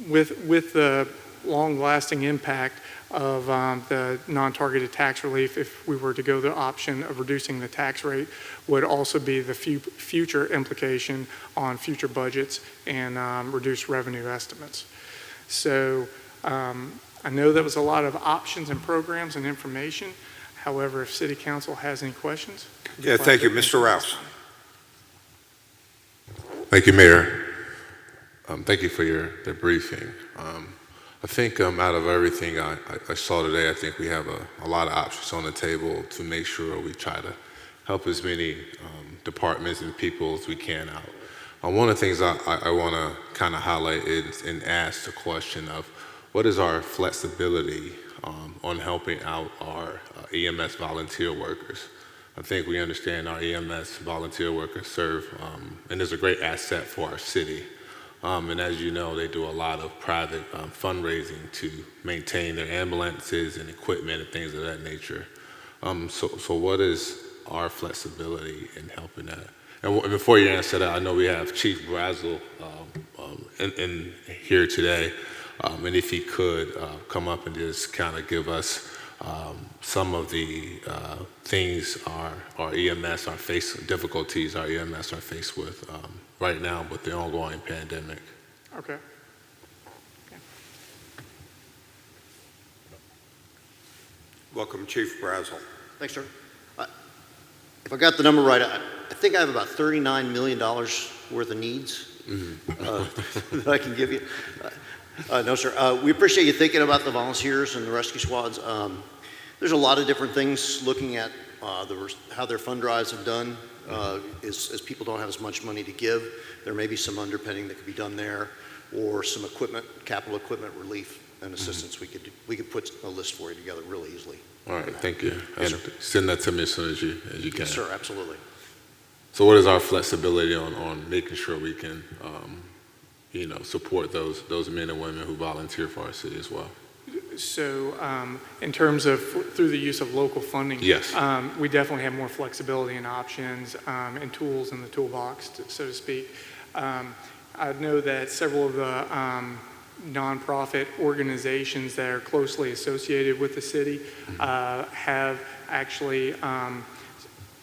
with the long-lasting impact of the non-targeted tax relief, if we were to go the option of reducing the tax rate, would also be the future implication on future budgets and reduced revenue estimates. So I know that was a lot of options and programs and information. However, if City Council has any questions. Yeah, thank you. Mr. Rouse. Thank you, Mayor. Thank you for the briefing. I think out of everything I saw today, I think we have a lot of options on the table to make sure we try to help as many departments and people as we can out. One of the things I want to kind of highlight is and ask the question of what is our flexibility on helping out our EMS volunteer workers. I think we understand our EMS volunteer workers serve and is a great asset for our city. And as you know, they do a lot of private fundraising to maintain their ambulances and equipment and things of that nature. So what is our flexibility in helping that? And before you answer that, I know we have Chief Brazel in here today. And if he could come up and just kind of give us some of the things our EMS difficulties our EMS are faced with right now with the ongoing pandemic. Okay. Welcome, Chief Brazel. Thanks, sir. If I got the number right, I think I have about $39 million worth of needs that I can give you. No, sir. We appreciate you thinking about the volunteers and the rescue squads. There's a lot of different things looking at how their fund drives have done. As people don't have as much money to give, there may be some underpinning that could be done there, or some capital equipment relief and assistance. We could put a list for you together really easily. All right, thank you. And send that to me as soon as you can. Yes, sir, absolutely. So what is our flexibility on making sure we can, support those men and women who volunteer for our city as well? So in terms of through the use of local funding, yes, we definitely have more flexibility and options and tools in the toolbox, so to speak. I know that several of the nonprofit organizations that are closely associated with the city have actually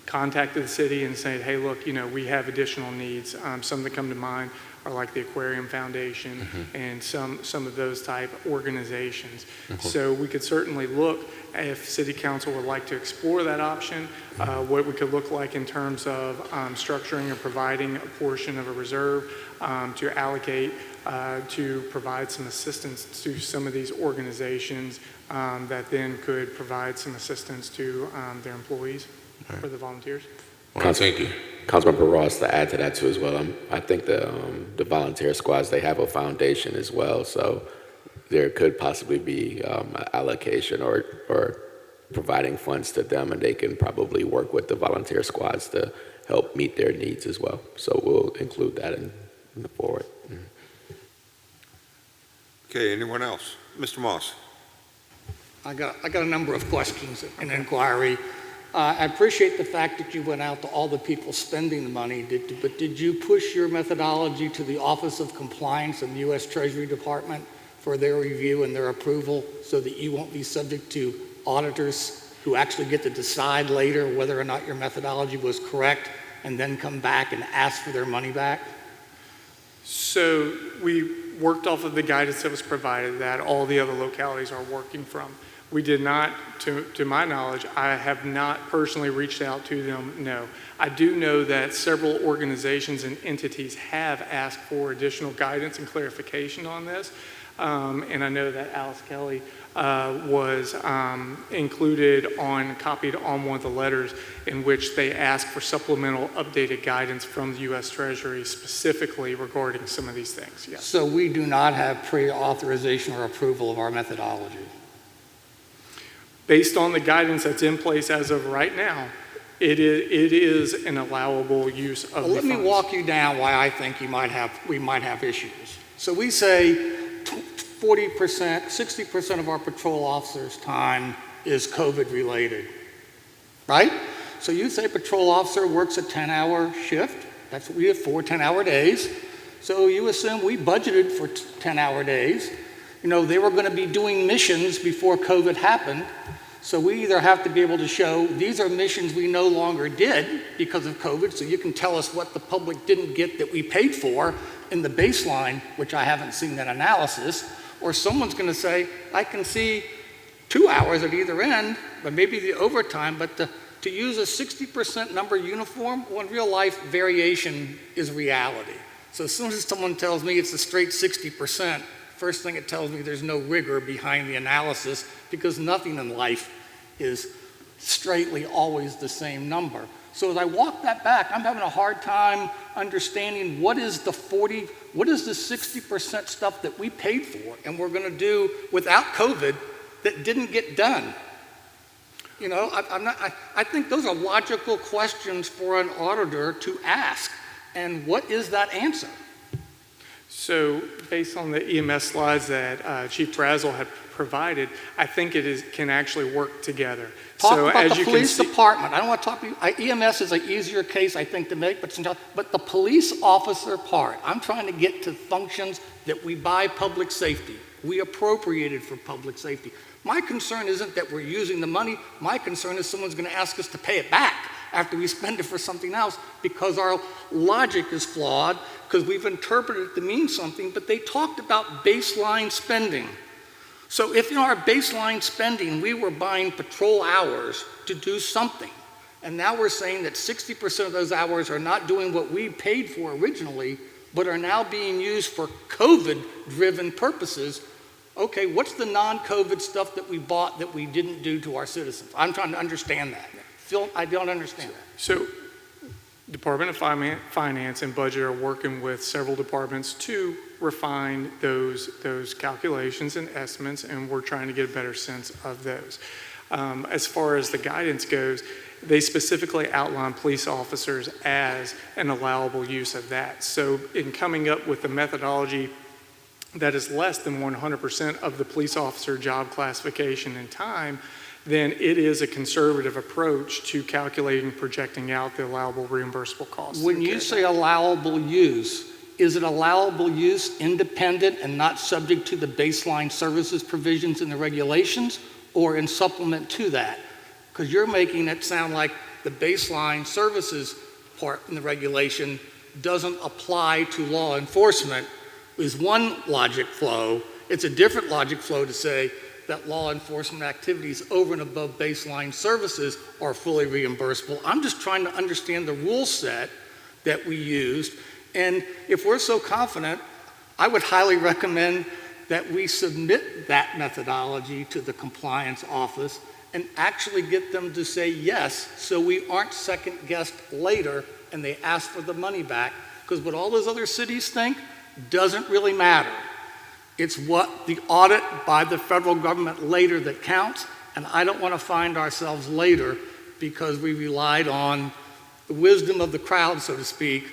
contacted the city and said, hey, look, we have additional needs. Some that come to mind are like the Aquarium Foundation and some of those type organizations. So we could certainly look, if City Council would like to explore that option, what we could look like in terms of structuring or providing a portion of a reserve to allocate to provide some assistance to some of these organizations that then could provide some assistance to their employees or the volunteers. Thank you. Councilmember Ross, to add to that too as well, I think the volunteer squads, they have a foundation as well, so there could possibly be an allocation or providing funds to them, and they can probably work with the volunteer squads to help meet their needs as well. So we'll include that in the forward. Okay, anyone else? Mr. Moss. I got a number of questions and inquiry. I appreciate the fact that you went out to all the people spending the money, but did you push your methodology to the Office of Compliance and the U.S. Treasury Department for their review and their approval so that you won't be subject to auditors who actually get to decide later whether or not your methodology was correct and then come back and ask for their money back? So we worked off of the guidance that was provided that all the other localities are working from. We did not, to my knowledge, I have not personally reached out to them, no. I do know that several organizations and entities have asked for additional guidance and clarification on this. And I know that Alice Kelly was copied on one of the letters in which they asked for supplemental updated guidance from the U.S. Treasury specifically regarding some of these things, yes. So we do not have pre-authorization or approval of our methodology? Based on the guidance that's in place as of right now, it is an allowable use of the funds. Let me walk you down why I think we might have issues. So we say 40%, 60% of our patrol officers' time is COVID related, right? So you say patrol officer works a 10-hour shift. That's what we have, 4 10-hour days. So you assume we budgeted for 10-hour days. You know, they were going to be doing missions before COVID happened. So we either have to be able to show these are missions we no longer did because of COVID, so you can tell us what the public didn't get that we paid for in the baseline, which I haven't seen that analysis, or someone's going to say, I can see 2 hours at either end, but maybe the overtime, but to use a 60% number uniform, well, in real life, variation is reality. So as soon as someone tells me it's a straight 60%, first thing it tells me there's no rigor behind the analysis because nothing in life is straightly always the same number. So as I walk that back, I'm having a hard time understanding what is the 60% stuff that we paid for and we're going to do without COVID that didn't get done. You know, I think those are logical questions for an auditor to ask. And what is that answer? So based on the EMS slides that Chief Brazel had provided, I think can actually work together. Talk so about as the you police can see, department. I don't want to talk to you. EMS is an easier case, I think, to make, but the police officer part, I'm trying to get to functions that we buy public safety. We appropriated for public safety. My concern isn't that we're using the money. My concern is someone's going to ask us to pay it back after we spend it for something else because our logic is flawed, because we've interpreted it to mean something, but they talked about baseline spending. So if in our baseline spending we were buying patrol hours to do something, and now we're saying that 60% of those hours are not doing what we paid for originally, but are now being used for COVID-driven purposes, okay, what's the non-COVID stuff that we bought that we didn't do to our citizens? I'm trying to understand that. Phil, I don't understand that. So Department of Finance and Budget are working with several departments to refine those calculations and estimates, and we're trying to get a better sense of those. As far as the guidance goes, they specifically outline police officers as an allowable use of that. So in coming up with a methodology that is less than 100% of the police officer job classification and time, then it is a conservative approach to calculating and projecting out the allowable reimbursable costs. When you say allowable use, is it allowable use independent and not subject to the baseline services provisions in the regulations, or in supplement to that? Because you're making it sound like the baseline services part in the regulation doesn't apply to law enforcement is one logic flow. It's a different logic flow to say that law enforcement activities over and above baseline services are fully reimbursable. I'm just trying to understand the rule set that we used. And if we're so confident, I would highly recommend that we submit that methodology to the compliance office and actually get them to say yes, so we aren't second guessed later and they ask for the money back. Because what all those other cities think doesn't really matter. It's what the audit by the federal government later that counts, and I don't want to find ourselves later because we relied on the wisdom of the crowd, so to speak,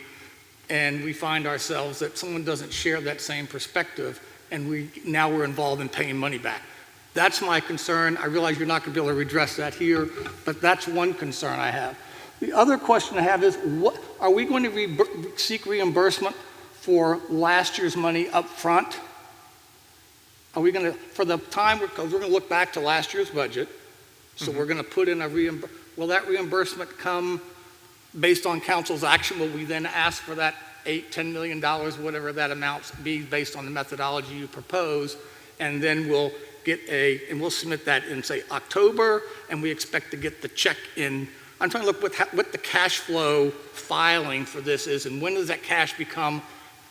and we find ourselves that someone doesn't share that same perspective, and now we're involved in paying money back. That's my concern. I realize you're not going to be able to redress that here, but that's one concern I have. The other question I have is, are we going to seek reimbursement for last year's money up front? Are we going to, for the time, because we're going to look back to last year's budget, so we're going to put in a will that reimbursement come based on council's action? Will we then ask for that $10 million, whatever that amounts be based on the methodology you propose, and then we'll we'll submit that in, say, October, and we expect to get the check in. I'm trying to look what the cash flow filing for this is, and when does that cash become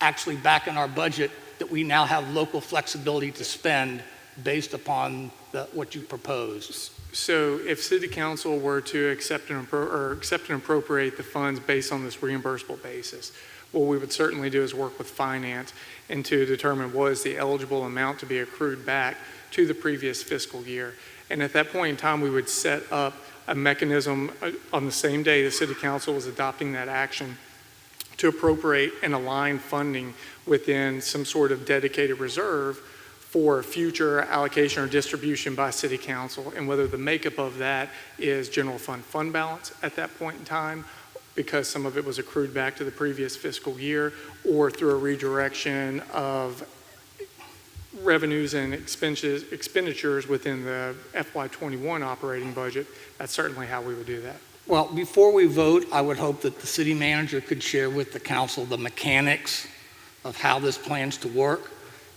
actually back in our budget that we now have local flexibility to spend based upon what you proposed? So if City Council were to accept and appropriate the funds based on this reimbursable basis, what we would certainly do is work with finance and to determine what is the eligible amount to be accrued back to the previous fiscal year. And at that point in time, we would set up a mechanism on the same day the City Council was adopting that action to appropriate and align funding within some sort of dedicated reserve for future allocation or distribution by City Council, and whether the makeup of that is general fund balance at that point in time, because some of it was accrued back to the previous fiscal year, or through a redirection of revenues and expenditures within the FY21 operating budget. That's certainly how we would do that. Well, before we vote, I would hope that the city manager could share with the council the mechanics of how this plans to work,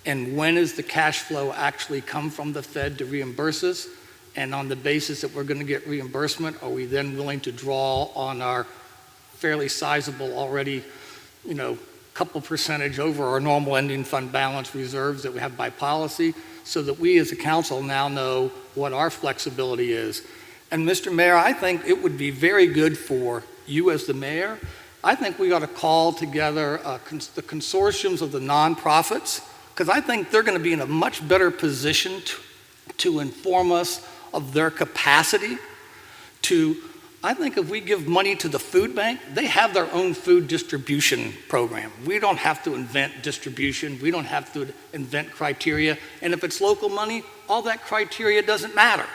and when is the cash flow actually come from the Fed to reimburse us, and on the basis that we're going to get reimbursement, are we then willing to draw on our fairly sizable already, couple percentage over our normal ending fund balance reserves that we have by policy, so that we as a council now know what our flexibility is. And Mr. Mayor, I think it would be very good for you as the mayor. I think we ought to call together the consortiums of the nonprofits, because I think they're going to be in a much better position to inform us of their capacity to. I think if we give money to the food bank, they have their own food distribution program. We don't have to invent distribution. We don't have to invent criteria. And if it's local money, all that criteria doesn't matter.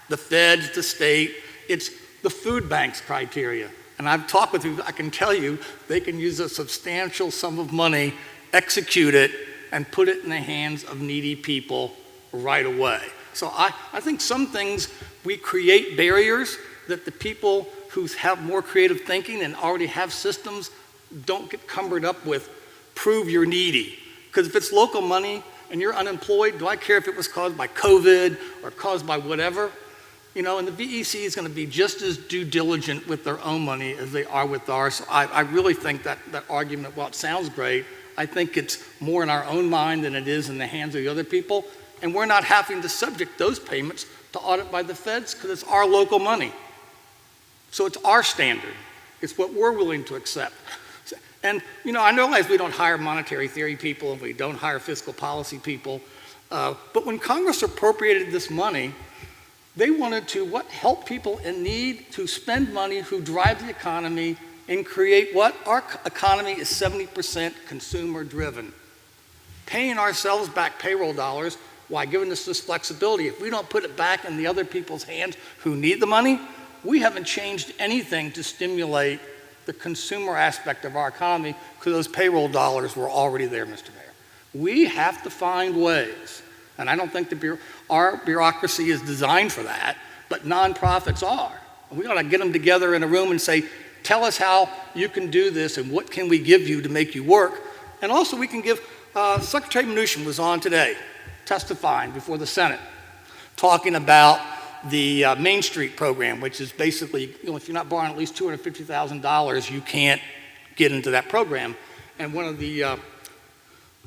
The feds, the state, it's the food bank's criteria. And I've talked with you, I can tell you, they can use a substantial sum of money, execute it, and put it in the hands of needy people right away. So I think some things we create barriers that the people who have more creative thinking and already have systems don't get cumbered up with, prove you're needy. Because if it's local money and you're unemployed, do I care if it was caused by COVID or caused by whatever? And the VEC is going to be just as due diligent with their own money as they are with ours. So I really think that argument, while it sounds great, I think it's more in our own mind than it is in the hands of the other people. And we're not having to subject those payments to audit by the feds because it's our local money. So it's our standard. It's what we're willing to accept. And, I realize we don't hire monetary theory people and we don't hire fiscal policy people. But when Congress appropriated this money, they wanted to help people in need to spend money who drive the economy and create what? Our economy is 70% consumer driven. Paying ourselves back payroll dollars while giving us this flexibility. If we don't put it back in the other people's hands who need the money, we haven't changed anything to stimulate the consumer aspect of our economy because those payroll dollars were already there, Mr. Mayor. We have to find ways, and I don't think our bureaucracy is designed for that, but nonprofits are. We ought to get them together in a room and say, tell us how you can do this and what can we give you to make you work. And also we can give, Secretary Mnuchin was on today testifying before the Senate, talking about the Main Street program, which is basically, if you're not borrowing at least $250,000, you can't get into that program. And one of the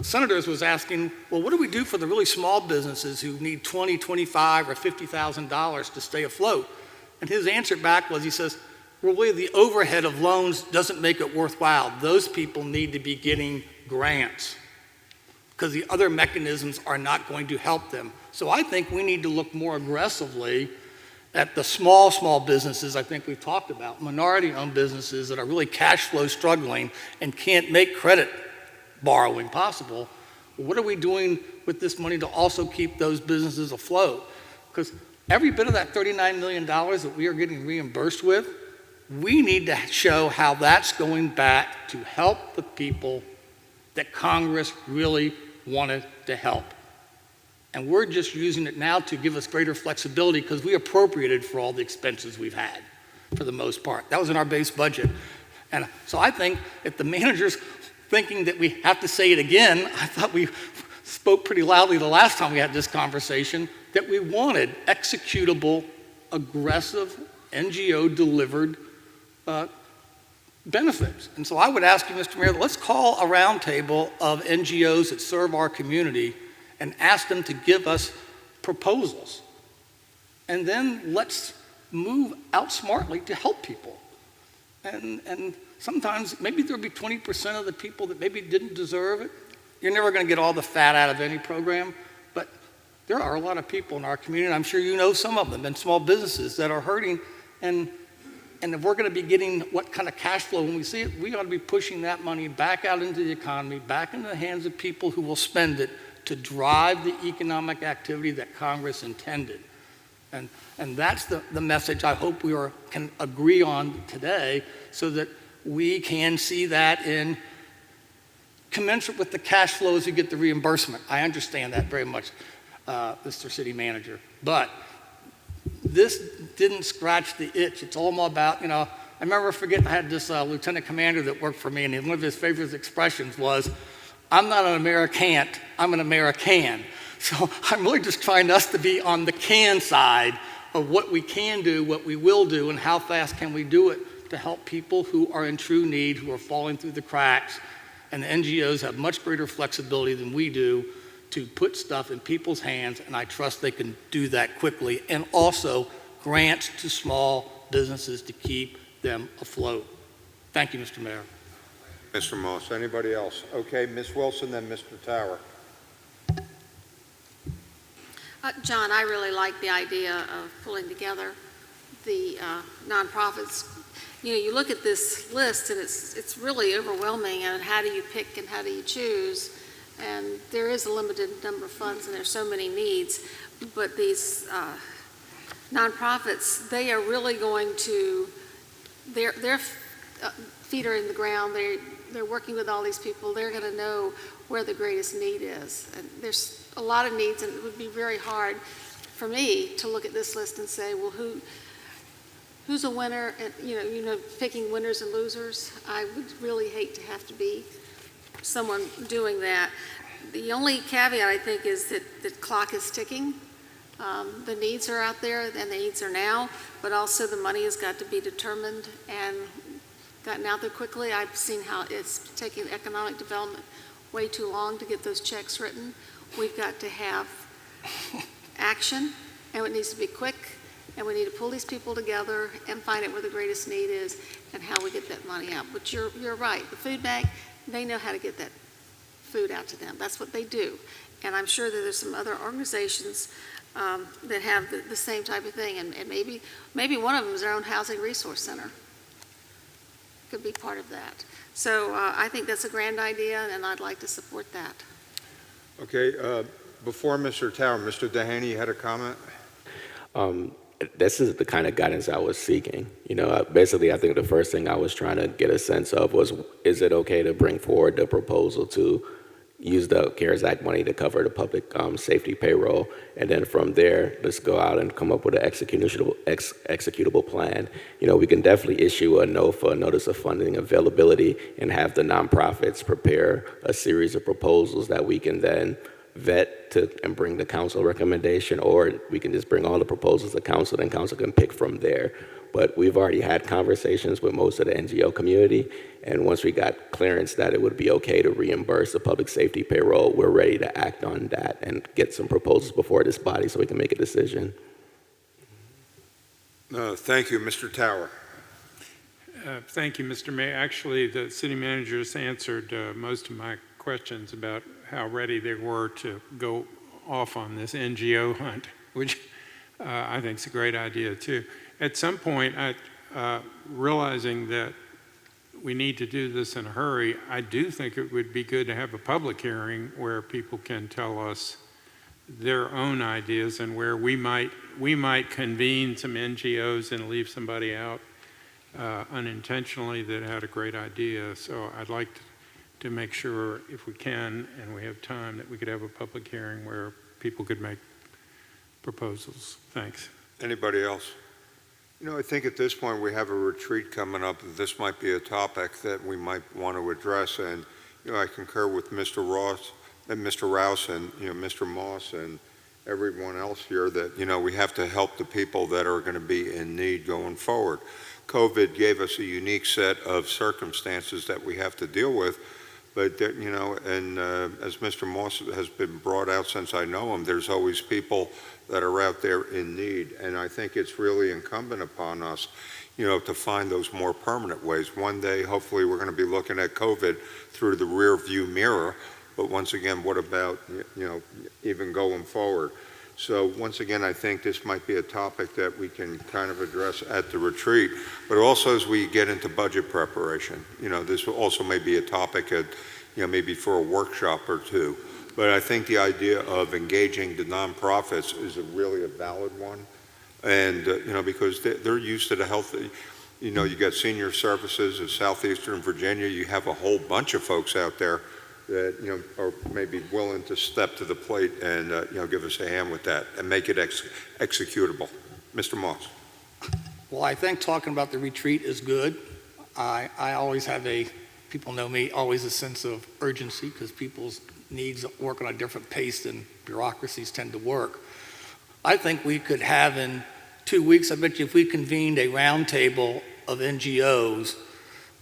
senators was asking, well, what do we do for the really small businesses who need $20,000, $25,000, or $50,000 to stay afloat? And his answer back was, he says, really the overhead of loans doesn't make it worthwhile. Those people need to be getting grants because the other mechanisms are not going to help them. So I think we need to look more aggressively at the small businesses I think we've talked about, minority-owned businesses that are really cash flow struggling and can't make credit borrowing possible. Well, what are we doing with this money to also keep those businesses afloat? Because every bit of that $39 million that we are getting reimbursed with, we need to show how that's going back to help the people that Congress really wanted to help. And we're just using it now to give us greater flexibility because we appropriated for all the expenses we've had for the most part. That was in our base budget. And so I think if the manager's thinking that we have to say it again, I thought we spoke pretty loudly the last time we had this conversation, that we wanted executable, aggressive, NGO-delivered benefits. And so I would ask you, Mr. Mayor, let's call a roundtable of NGOs that serve our community and ask them to give us proposals. And then let's move out smartly to help people. And sometimes maybe there'll be 20% of the people that maybe didn't deserve it. You're never going to get all the fat out of any program, but there are a lot of people in our community, and I'm sure you know some of them, and small businesses that are hurting. And if we're going to be getting what kind of cash flow when we see it, we ought to be pushing that money back out into the economy, back into the hands of people who will spend it to drive the economic activity that Congress intended. And that's the message I hope we can agree on today so that we can see that in commensurate with the cash flow as you get the reimbursement. I understand that very much, Mr. City Manager. But this didn't scratch the itch. It's all about, I remember I had this lieutenant commander that worked for me, and one of his favorite expressions was, I'm not an American, I'm an American. So I'm really just trying us to be on the can side of what we can do, what we will do, and how fast can we do it to help people who are in true need, who are falling through the cracks. And the NGOs have much greater flexibility than we do to put stuff in people's hands, and I trust they can do that quickly. And also grants to small businesses to keep them afloat. Thank you, Mr. Mayor. Mr. Moss, anybody else? Okay, Ms. Wilson, then Mr. Tower. John, I really like the idea of pulling together the nonprofits. You look at this list and it's really overwhelming, and how do you pick and how do you choose? And there is a limited number of funds and there's so many needs, but these nonprofits, they are really going to, their feet are in the ground, they're working with all these people, they're going to know where the greatest need is. And there's a lot of needs, and it would be very hard for me to look at this list and say, well, who's a winner? And picking winners and losers. I would really hate to have to be someone doing that. The only caveat I think is that the clock is ticking. The needs are out there, and the needs are now, but also the money has got to be determined and gotten out there quickly. I've seen how it's taking economic development way too long to get those checks written. We've got to have action, and it needs to be quick, and we need to pull these people together and find out where the greatest need is and how we get that money out. But you're right. The food bank, they know how to get that food out to them. That's what they do. And I'm sure that there's some other organizations that have the same type of thing, and maybe one of them is their own housing resource center. Could be part of that. So I think that's a grand idea, and I'd like to support that. Okay, before Mr. Tower, Mr. Dehaney, you had a comment? This is the kind of guidance I was seeking. Basically, I think the first thing I was trying to get a sense of was, is it okay to bring forward the proposal to use the CARES Act money to cover the public safety payroll, and then from there, let's go out and come up with an executable plan. We can definitely issue a NOFA, Notice of Funding Availability, and have the nonprofits prepare a series of proposals that we can then vet and bring the council recommendation, or we can just bring all the proposals to council, and council can pick from there. But we've already had conversations with most of the NGO community, and once we got clearance that it would be okay to reimburse the public safety payroll, we're ready to act on that and get some proposals before this body so we can make a decision. Thank you, Mr. Tower. Thank you, Mr. Mayor. Actually, the city manager has answered most of my questions about how ready they were to go off on this NGO hunt, which I think is a great idea too. At some point, realizing that we need to do this in a hurry, I do think it would be good to have a public hearing where people can tell us their own ideas, and where we might convene some NGOs and leave somebody out unintentionally that had a great idea. So I'd like to make sure, if we can and we have time, that we could have a public hearing where people could make proposals. Thanks. Anybody else? I think at this point we have a retreat coming up. This might be a topic that we might want to address, and I concur with Mr. Rouse and Mr. Moss and everyone else here that we have to help the people that are going to be in need going forward. COVID gave us a unique set of circumstances that we have to deal with, but as Mr. Moss has been brought out since I know him, there's always people that are out there in need, and I think it's really incumbent upon us to find those more permanent ways. One day, hopefully, we're going to be looking at COVID through the rear view mirror, but once again, what about even going forward? So once again, I think this might be a topic that we can kind of address at the retreat, but also as we get into budget preparation, this also may be a topic at, maybe for a workshop or two. But I think the idea of engaging the nonprofits is really a valid one, and because they're used to the health. You got senior services of Southeastern Virginia. You have a whole bunch of folks out there that are maybe willing to step to the plate and give us a hand with that and make it executable. Mr. Moss. Well, I think talking about the retreat is good. I always have people know me, always a sense of urgency because people's needs work on a different pace than bureaucracies tend to work. I think we could have in 2 weeks, I bet you if we convened a roundtable of NGOs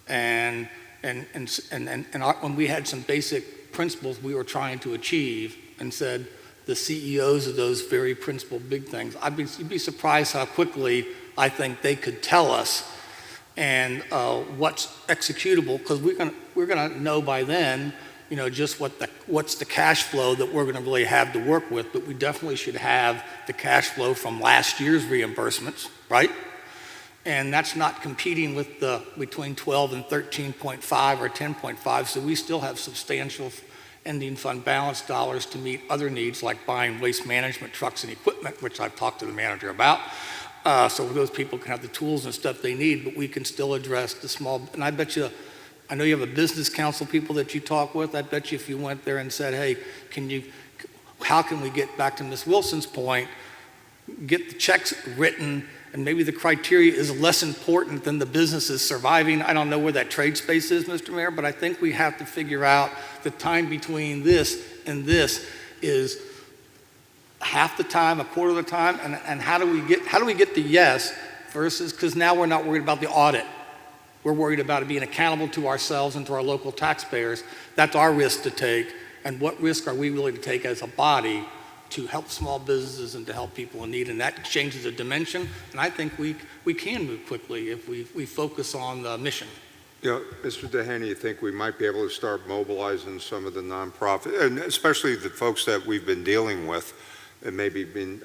and when we had some basic principles we were trying to achieve and said the CEOs of those very principled big things, you'd be surprised how quickly I think they could tell us and what's executable, because we're gonna know by then just what's the cash flow that we're going to really have to work with, but we definitely should have the cash flow from last year's reimbursements, right? And that's not competing with between 12 and 13.5 or 10.5, so we still have substantial ending fund balance dollars to meet other needs like buying waste management trucks and equipment, which I've talked to the manager about, so those people can have the tools and stuff they need, but we can still address the small, and I know you have a business council people that you talk with. I bet you if you went there and said, hey, how can we get back to Ms. Wilson's point, get the checks written, and maybe the criteria is less important than the businesses surviving. I don't know where that trade space is, Mr. Mayor, but I think we have to figure out the time between this and this is half the time, a quarter of the time, and how do we get the yes versus, because now we're not worried about the audit. We're worried about it being accountable to ourselves and to our local taxpayers. That's our risk to take. And what risk are we willing to take as a body to help small businesses and to help people in need? And that changes the dimension. And I think we can move quickly if we focus on the mission. Mr. Dehaney, you think we might be able to start mobilizing some of the nonprofit, and especially the folks that we've been dealing with and maybe been,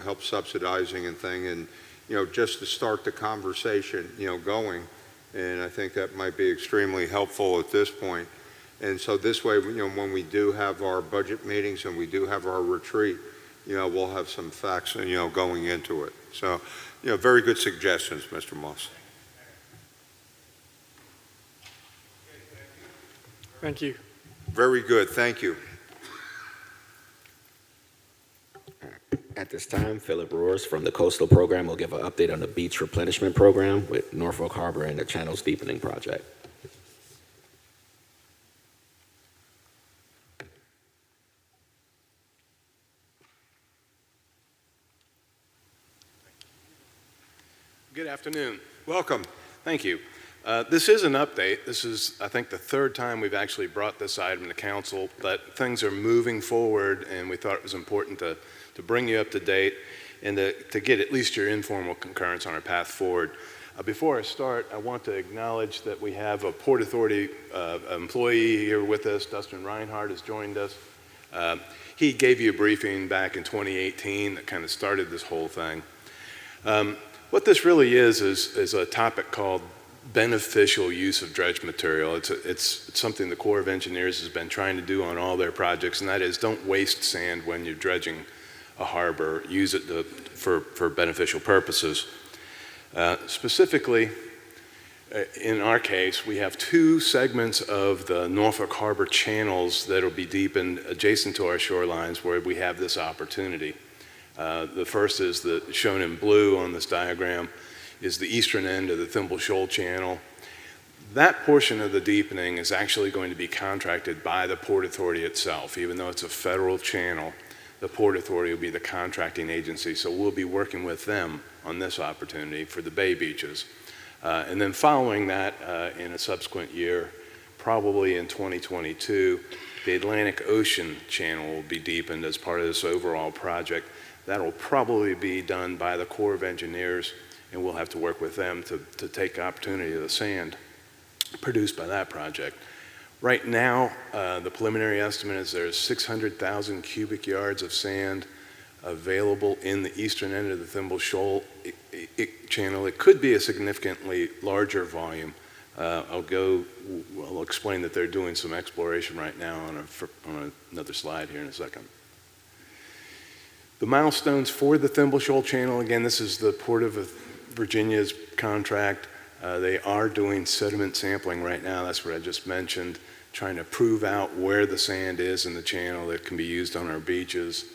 help subsidizing and thing, and, just to start the conversation, going. And I think that might be extremely helpful at this point. And so this way, when we do have our budget meetings and we do have our retreat, we'll have some facts, going into it. So, very good suggestions, Mr. Moss. Thank you. Very good. Thank you. At this time, Philip Roars from the Coastal Program will give an update on the beach replenishment program with Norfolk Harbor and the Channels Deepening Project. Good afternoon. Welcome. Thank you. This is an update. This is, I think, the third time we've actually brought this item to council, but things are moving forward, and we thought it was important to bring you up to date and to get at least your informal concurrence on our path forward. Before I start, I want to acknowledge that we have a Port Authority employee here with us. Dustin Reinhardt has joined us. He gave you a briefing back in 2018 that kind of started this whole thing. What this really is a topic called beneficial use of dredge material. It's something the Corps of Engineers has been trying to do on all their projects, and that is don't waste sand when you're dredging a harbor. Use it for beneficial purposes. Specifically, In our case, we have two segments of the Norfolk Harbor channels that will be deepened adjacent to our shorelines where we have this opportunity. The first is shown in blue on this diagram, is the eastern end of the Thimble Shoal Channel. That portion of the deepening is actually going to be contracted by the Port Authority itself. Even though it's a federal channel, the Port Authority will be the contracting agency, so we'll be working with them on this opportunity for the bay beaches. And then following that, in a subsequent year, probably in 2022, the Atlantic Ocean Channel will be deepened as part of this overall project. That will probably be done by the Corps of Engineers, and we'll have to work with them to take opportunity of the sand produced by that project. Right now, the preliminary estimate is there's 600,000 cubic yards of sand available in the eastern end of the Thimble Shoal channel. It could be a significantly larger volume. I'll explain that they're doing some exploration right now on another slide here in a second. The milestones for the Thimble Shoal Channel, again, this is the Port of Virginia's contract. They are doing sediment sampling right now. That's what I just mentioned, trying to prove out where the sand is in the channel that can be used on our beaches.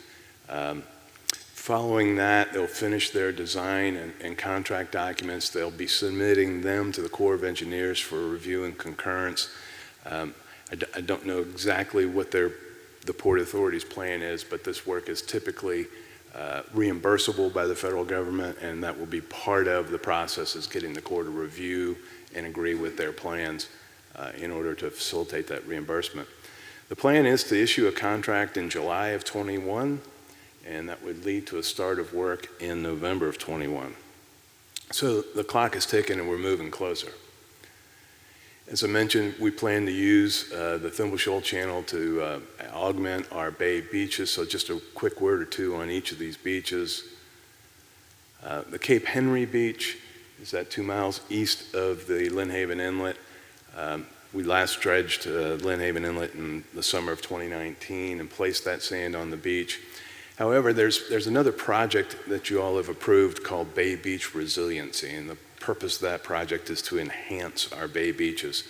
Following that, they'll finish their design and contract documents. They'll be submitting them to the Corps of Engineers for review and concurrence. I don't know exactly what the Port Authority's plan is, but this work is typically reimbursable by the federal government, and that will be part of the process, is getting the Corps to review and agree with their plans in order to facilitate that reimbursement. The plan is to issue a contract in July of 21, and that would lead to a start of work in November of 21. So the clock is ticking and we're moving closer. As I mentioned, we plan to use the Thimble Shoal Channel to augment our bay beaches, so just a quick word or two on each of these beaches. The Cape Henry Beach is at 2 miles east of the Lynn Haven Inlet. We last dredged Lynn Haven Inlet in the summer of 2019 and placed that sand on the beach. However, there's another project that you all have approved called Bay Beach Resiliency, and the purpose of that project is to enhance our bay beaches.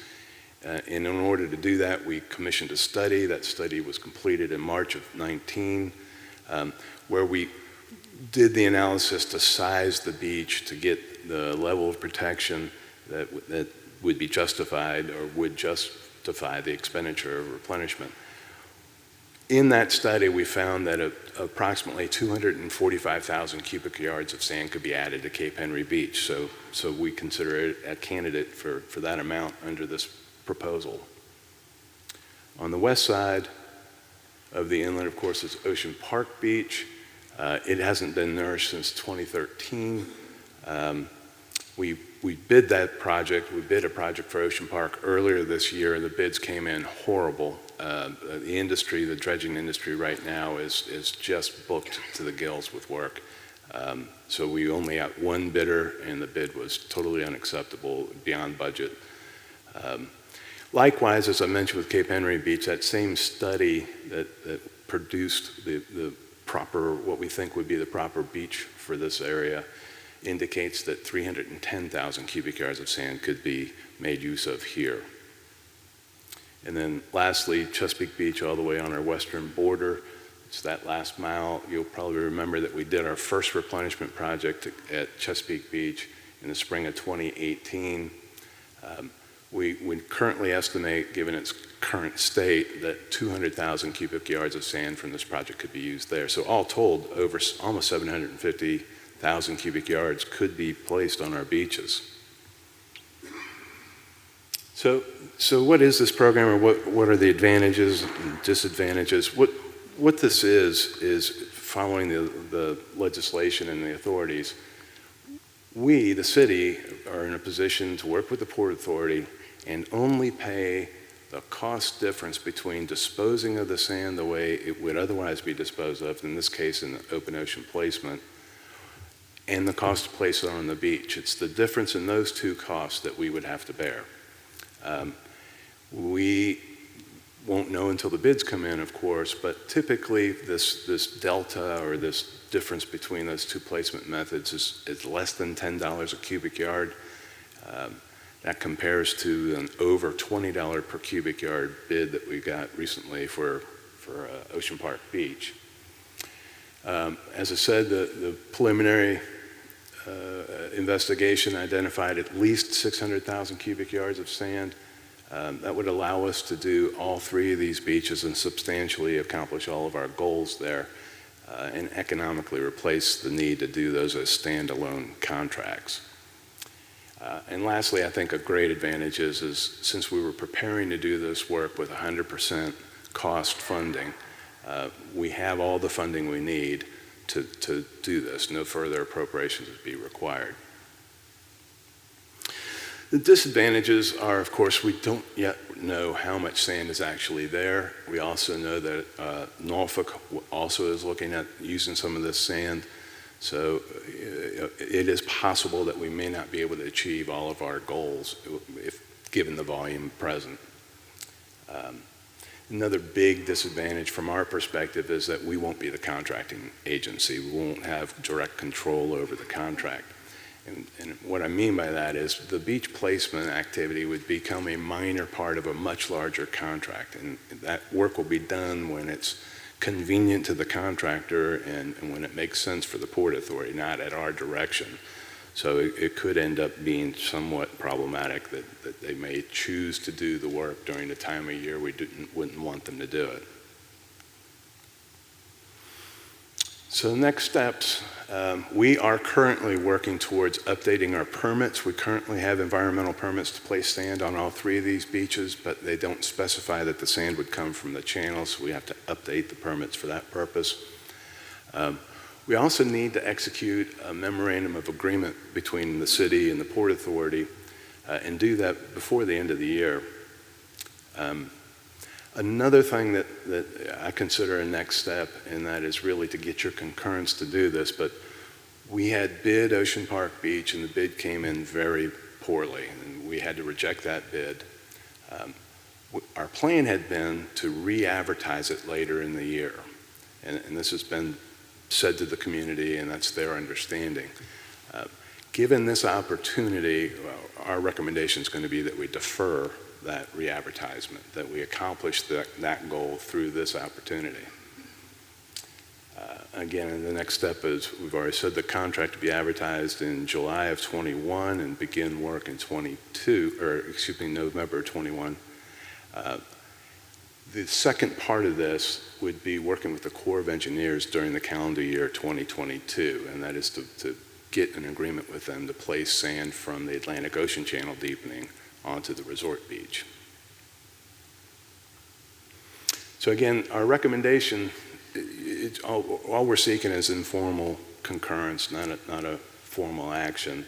And in order to do that, we commissioned a study. That study was completed in March of 19, where we did the analysis to size the beach to get the level of protection that would be justified or would justify the expenditure of replenishment. In that study, we found that approximately 245,000 cubic yards of sand could be added to Cape Henry Beach. So we consider it a candidate for that amount under this proposal. On the west side of the inlet, of course, is Ocean Park Beach. It hasn't been nourished since 2013. We bid that project. We bid a project for Ocean Park earlier this year, and the bids came in horrible. The industry, the dredging industry right now is just booked to the gills with work. So we only got one bidder, and the bid was totally unacceptable, beyond budget. Likewise, as I mentioned with Cape Henry Beach, that same study that produced the proper, what we think would be the proper beach for this area, indicates that 310,000 cubic yards of sand could be made use of here. And then lastly, Chesapeake Beach, all the way on our western border. It's that last mile. You'll probably remember that we did our first replenishment project at Chesapeake Beach in the spring of 2018. We currently estimate, given its current state, that 200,000 cubic yards of sand from this project could be used there. So all told, over almost 750,000 cubic yards could be placed on our beaches. So what is this program, or what are the advantages and disadvantages? What this is following the legislation and the authorities. We, the city, are in a position to work with the Port Authority and only pay the cost difference between disposing of the sand the way it would otherwise be disposed of, in this case in the open ocean placement, and the cost to place it on the beach. It's the difference in those two costs that we would have to bear. We won't know until the bids come in, of course, but typically this delta, or this difference between those two placement methods, is less than $10 a cubic yard. That compares to an over $20 per cubic yard bid that we got recently for Ocean Park Beach. As I said, the preliminary investigation identified at least 600,000 cubic yards of sand. That would allow us to do all three of these beaches and substantially accomplish all of our goals there and economically replace the need to do those as standalone contracts. And lastly, I think a great advantage is since we were preparing to do this work with 100% cost funding, we have all the funding we need to do this. No further appropriations would be required. The disadvantages are, of course, we don't yet know how much sand is actually there. We also know that Norfolk also is looking at using some of this sand. So it is possible that we may not be able to achieve all of our goals if given the volume present. Another big disadvantage from our perspective is that we won't be the contracting agency. We won't have direct control over the contract. And what I mean by that is the beach placement activity would become a minor part of a much larger contract. And that work will be done when it's convenient to the contractor and when it makes sense for the Port Authority, not at our direction. So it could end up being somewhat problematic that they may choose to do the work during the time of year we wouldn't want them to do it. So next steps, we are currently working towards updating our permits. We currently have environmental permits to place sand on all three of these beaches, but they don't specify that the sand would come from the channel, so we have to update the permits for that purpose. We also need to execute a memorandum of agreement between the city and the Port Authority and do that before the end of the year. Another thing that I consider a next step, and that is really to get your concurrence to do this, but we had bid Ocean Park Beach and the bid came in very poorly and we had to reject that bid. Our plan had been to re-advertise it later in the year, and this has been said to the community and that's their understanding. Given this opportunity, our recommendation is going to be that we defer that re-advertisement, that we accomplish that goal through this opportunity. Again, the next step is, we've already said the contract to be advertised in July of 21 and begin work in November 21. The second part of this would be working with the Corps of Engineers during the calendar year 2022, and that is to get an agreement with them to place sand from the Atlantic Ocean Channel deepening onto the resort beach. So again, our recommendation, all we're seeking is informal concurrence, not a formal action.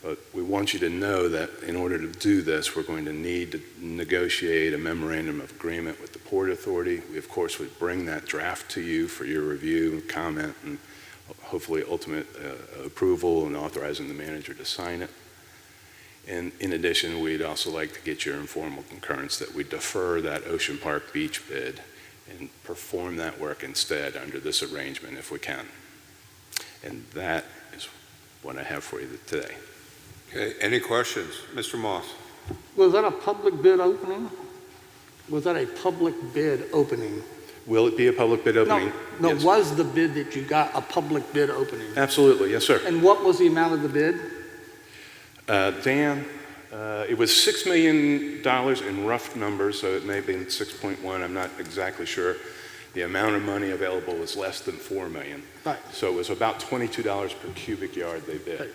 But we want you to know that in order to do this, we're going to need to negotiate a memorandum of agreement with the Port Authority. We, of course, would bring that draft to you for your review, comment, and hopefully ultimate approval and authorizing the manager to sign it. And in addition, we'd also like to get your informal concurrence that we defer that Ocean Park Beach bid and perform that work instead under this arrangement if we can. And that is what I have for you today. Okay, any questions? Mr. Moss. Was that a public bid opening? Was that a public bid opening? Will it be a public bid opening? No, Yes. was the bid that you got a public bid opening? Absolutely, yes, sir. And what was the amount of the bid? Dan, it was $6 million in rough numbers, so it may have been 6.1, I'm not exactly sure. The amount of money available was less than $4 million. Right. So it was about $22 per cubic yard they bid.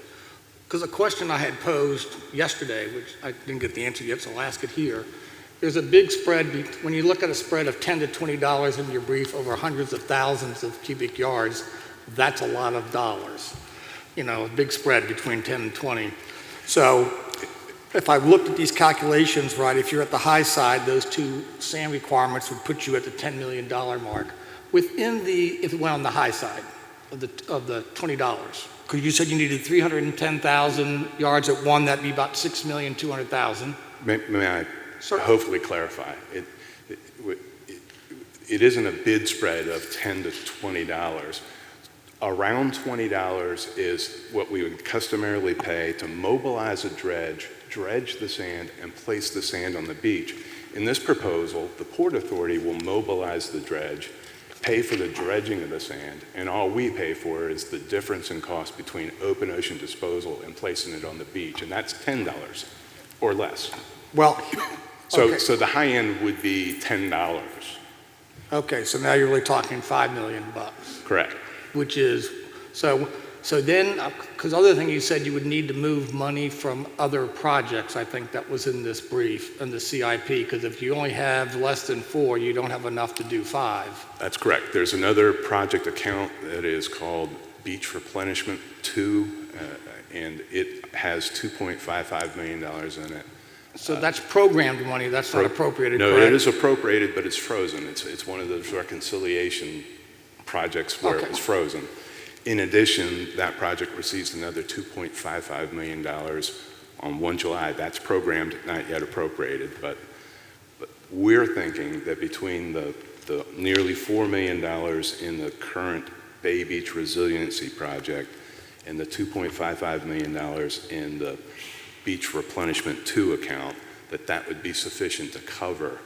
Because a question I had posed yesterday, which I didn't get the answer yet, so I'll ask it here. There's a big spread, when you look at a spread of $10 to $20 in your brief over hundreds of thousands of cubic yards, that's a lot of dollars. You know, a big spread between 10 and 20. So if I looked at these calculations right, if you're at the high side, those two sand requirements would put you at the $10 million mark. Within if it went on the high side of the $20, because you said you needed 310,000 yards at one, that'd be about 6,200,000. May I Certainly. hopefully clarify? It isn't a bid spread of $10 to $20. Around $20 is what we would customarily pay to mobilize a dredge the sand, and place the sand on the beach. In this proposal, the Port Authority will mobilize the dredge, pay for the dredging of the sand, and all we pay for is the difference in cost between open ocean disposal and placing it on the beach, and that's $10 or less. Well, So, okay. so the high end would be $10. Okay, so now you're really talking $5 million, Correct. which is, so then, because other thing you said you would need to move money from other projects, I think that was in this brief, in the CIP, because if you only have less than 4, you don't have enough to do 5. That's correct. There's another project account that is called Beach Replenishment 2, and it has $2.55 million in it. So that's programmed money, that's not appropriated, No, correct? it is appropriated, but it's frozen. It's one of those reconciliation projects where it was frozen. In addition, that project receives another $2.55 million on 1 July. That's programmed, not yet appropriated, but we're thinking that between the nearly $4 million in the current Bay Beach Resiliency Project and the $2.55 million in the Beach Replenishment 2 account, that would be sufficient to cover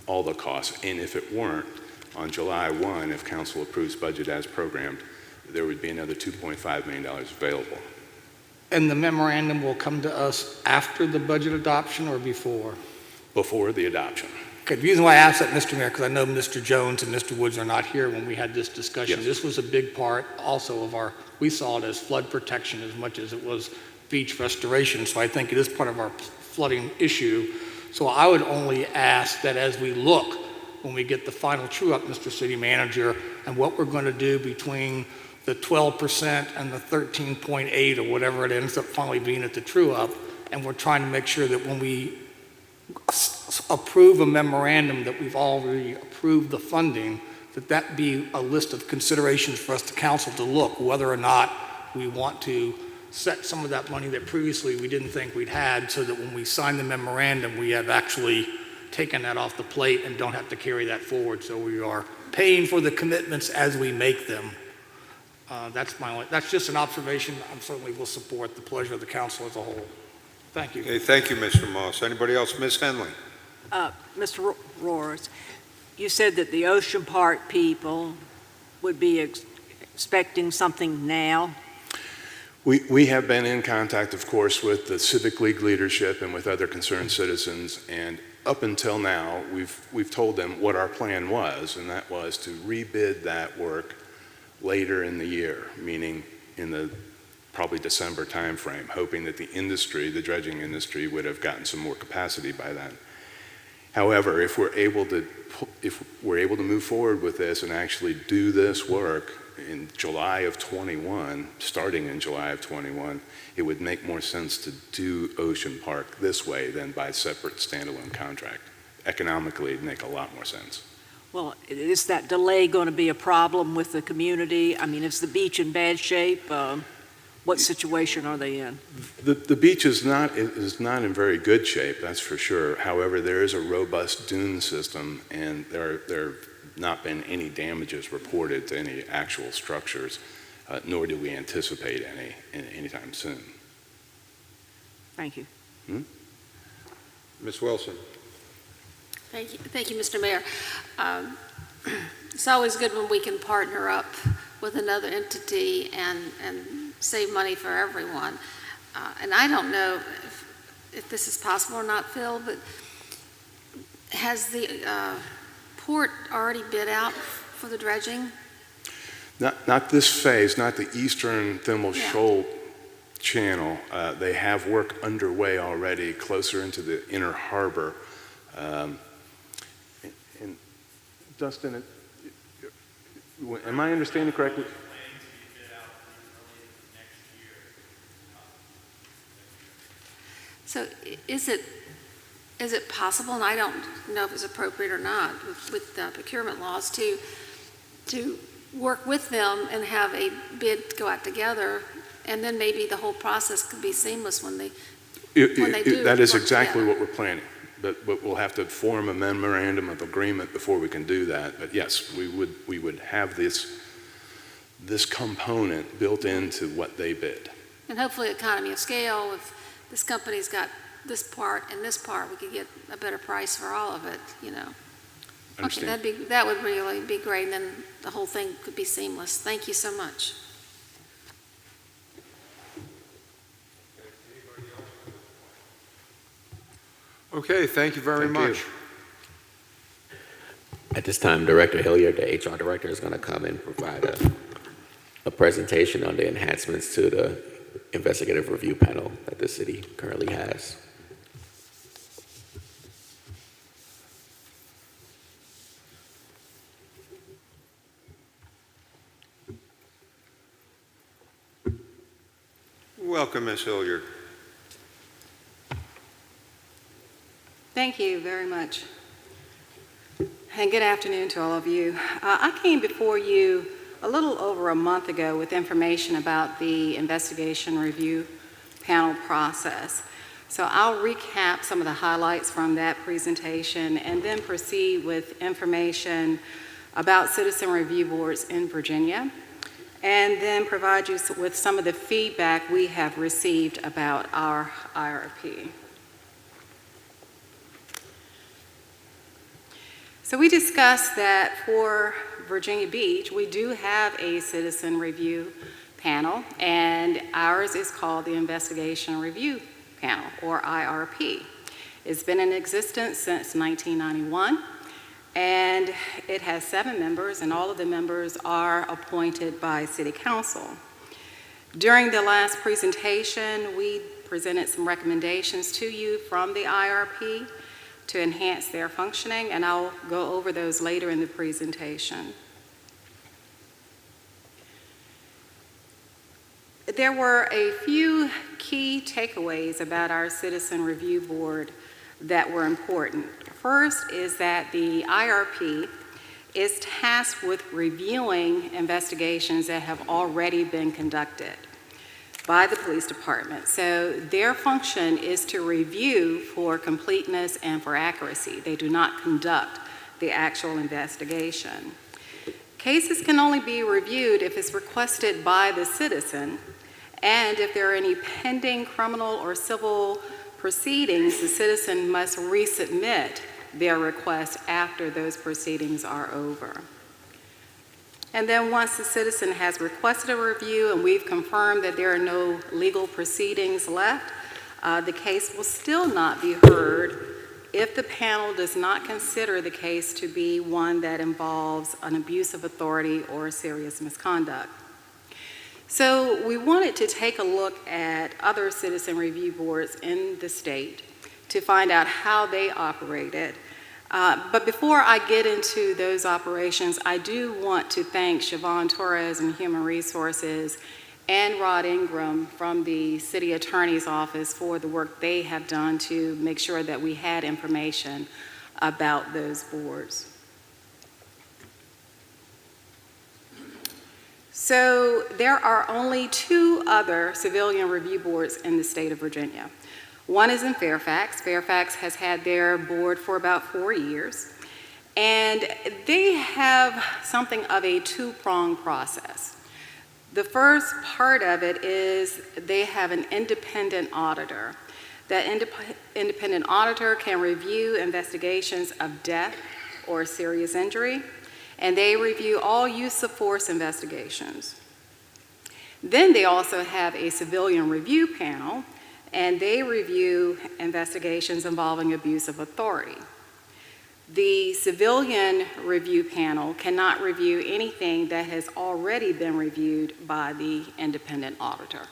all the costs. And if it weren't, on July 1, if council approves budget as programmed, there would be another $2.5 million available. And the memorandum will come to us after the budget adoption or before? Before the adoption. Okay, the reason why I asked that, Mr. Mayor, because I know Mr. Jones and Mr. Woods are not here when we had this discussion. Yes. This was a big part also of we saw it as flood protection as much as it was beach restoration, so I think it is part of our flooding issue. So I would only ask that as we look, when we get the final true-up, Mr. City Manager, and what we're going to do between the 12% and the 13.8 or whatever it ends up finally being at the true-up, and we're trying to make sure that when we approve a memorandum that we've already approved the funding, that be a list of considerations for us, the council, to look whether or not we want to set some of that money that previously we didn't think we'd had, so that when we sign the memorandum, we have actually taken that off the plate and don't have to carry that forward. So we are paying for the commitments as we make them. That's just an observation. I certainly will support the pleasure of the council as a whole. Thank you. Okay, thank you, Mr. Moss. Anybody else? Ms. Henley? Mr. Roars, you said that the Ocean Park people would be expecting something now. We have been in contact, of course, with the Civic League leadership and with other concerned citizens, and up until now, we've told them what our plan was, and that was to rebid that work later in the year, meaning in the probably December timeframe, hoping that the industry, the dredging industry, would have gotten some more capacity by then. However, if we're able to move forward with this and actually do this work in July of 21, starting in July of 21, it would make more sense to do Ocean Park this way than by separate standalone contract. Economically, it'd make a lot more sense. Well, is that delay going to be a problem with the community? I mean, is the beach in bad shape? What situation are they in? The beach is not in very good shape, that's for sure. However, there is a robust dune system, and there have not been any damages reported to any actual structures, nor do we anticipate any anytime soon. Thank you. Ms. Wilson? Thank you, Mr. Mayor. It's always good when we can partner up with another entity and save money for everyone. And I don't know if this is possible or not, Phil, but has the port already bid out for the dredging? Not this phase, not the eastern Thimble Shoal channel. They have work underway already closer into the inner harbor. And Dustin, am I understanding correctly? So is it possible, and I don't know if it's appropriate or not, with procurement laws to work with them and have a bid go out together, and then maybe the whole process could be seamless when they do. That is work exactly together. what we're planning. But we'll have to form a memorandum of agreement before we can do that. But yes, we would have this component built into what they bid. And hopefully economy of scale, if this company's got this part and this part, we could get a better price for all of it, you know. Okay, Understand? that would really be great, and then the whole thing could be seamless. Thank you so much. Okay, thank you very much. At this time, Director Hilliard, the HR Director, is going to come and provide a presentation on the enhancements to the investigative review panel that the city currently has. Welcome, Ms. Hilliard. Thank you very much. And good afternoon to all of you. I came before you a little over a month ago with information about the investigation review panel process. So I'll recap some of the highlights from that presentation and then proceed with information about citizen review boards in Virginia, and then provide you with some of the feedback we have received about our IRP. So we discussed that for Virginia Beach, we do have a citizen review panel, and ours is called the Investigation Review Panel, or IRP. It's been in existence since 1991, and it has 7 members, and all of the members are appointed by City Council. During the last presentation, we presented some recommendations to you from the IRP to enhance their functioning, and I'll go over those later in the presentation. There were a few key takeaways about our Citizen Review Board that were important. First is that the IRP is tasked with reviewing investigations that have already been conducted by the police department. So their function is to review for completeness and for accuracy. They do not conduct the actual investigation. Cases can only be reviewed if it's requested by the citizen, and if there are any pending criminal or civil proceedings, the citizen must resubmit their request after those proceedings are over. And then once the citizen has requested a review and we've confirmed that there are no legal proceedings left, the case will still not be heard if the panel does not consider the case to be one that involves an abuse of authority or serious misconduct. So we wanted to take a look at other citizen review boards in the state to find out how they operated. But before I get into those operations, I do want to thank Siobhan Torres in Human Resources and Rod Ingram from the City Attorney's Office for the work they have done to make sure that we had information about those boards. So there are only 2 other civilian review boards in the state of Virginia. One is in Fairfax. Fairfax has had their board for about 4 years, and they have something of a 2-pronged process. The first part of it is they have an independent auditor. That independent auditor can review investigations of death or serious injury, and they review all use of force investigations. Then they also have a civilian review panel, and they review investigations involving abuse of authority. The civilian review panel cannot review anything that has already been reviewed by the independent auditor.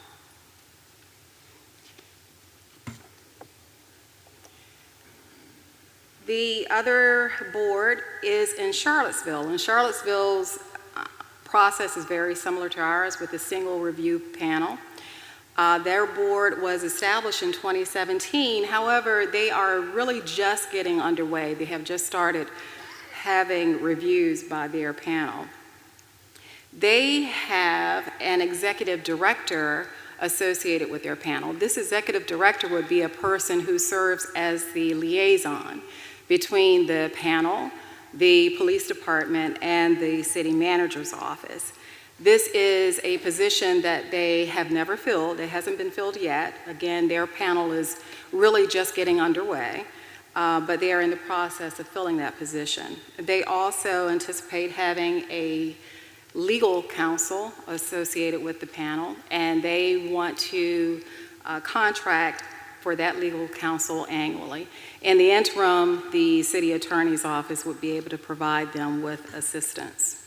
The other board is in Charlottesville, and Charlottesville's process is very similar to ours with a single review panel. Their board was established in 2017. However, they are really just getting underway. They have just started having reviews by their panel. They have an executive director associated with their panel. This executive director would be a person who serves as the liaison between the panel, the police department, and the city manager's office. This is a position that they have never filled. It hasn't been filled yet. Again, their panel is really just getting underway, but they are in the process of filling that position. They also anticipate having a legal counsel associated with the panel, and they want to contract for that legal counsel annually. In the interim, the city attorney's office would be able to provide them with assistance.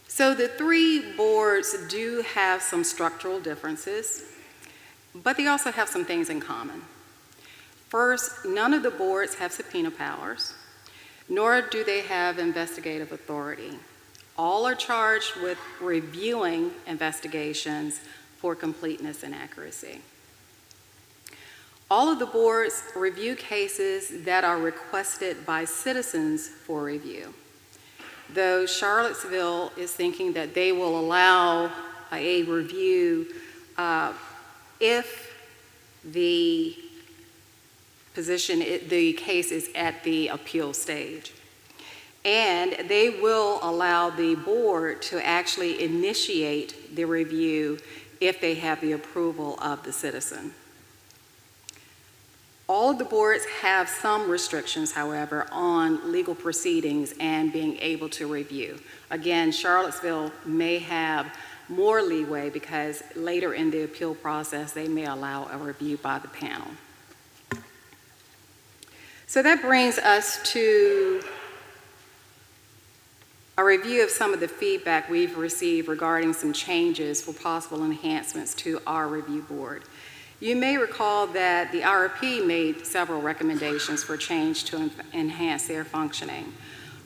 So the three boards do have some structural differences, but they also have some things in common. First, none of the boards have subpoena powers, nor do they have investigative authority. All are charged with reviewing investigations for completeness and accuracy. All of the boards review cases that are requested by citizens for review, though Charlottesville is thinking that they will allow a review if the case is at the appeal stage. And they will allow the board to actually initiate the review if they have the approval of the citizen. All of the boards have some restrictions, however, on legal proceedings and being able to review. Again, Charlottesville may have more leeway because later in the appeal process, they may allow a review by the panel. So that brings us to a review of some of the feedback we've received regarding some changes for possible enhancements to our review board. You may recall that the IRP made several recommendations for change to enhance their functioning.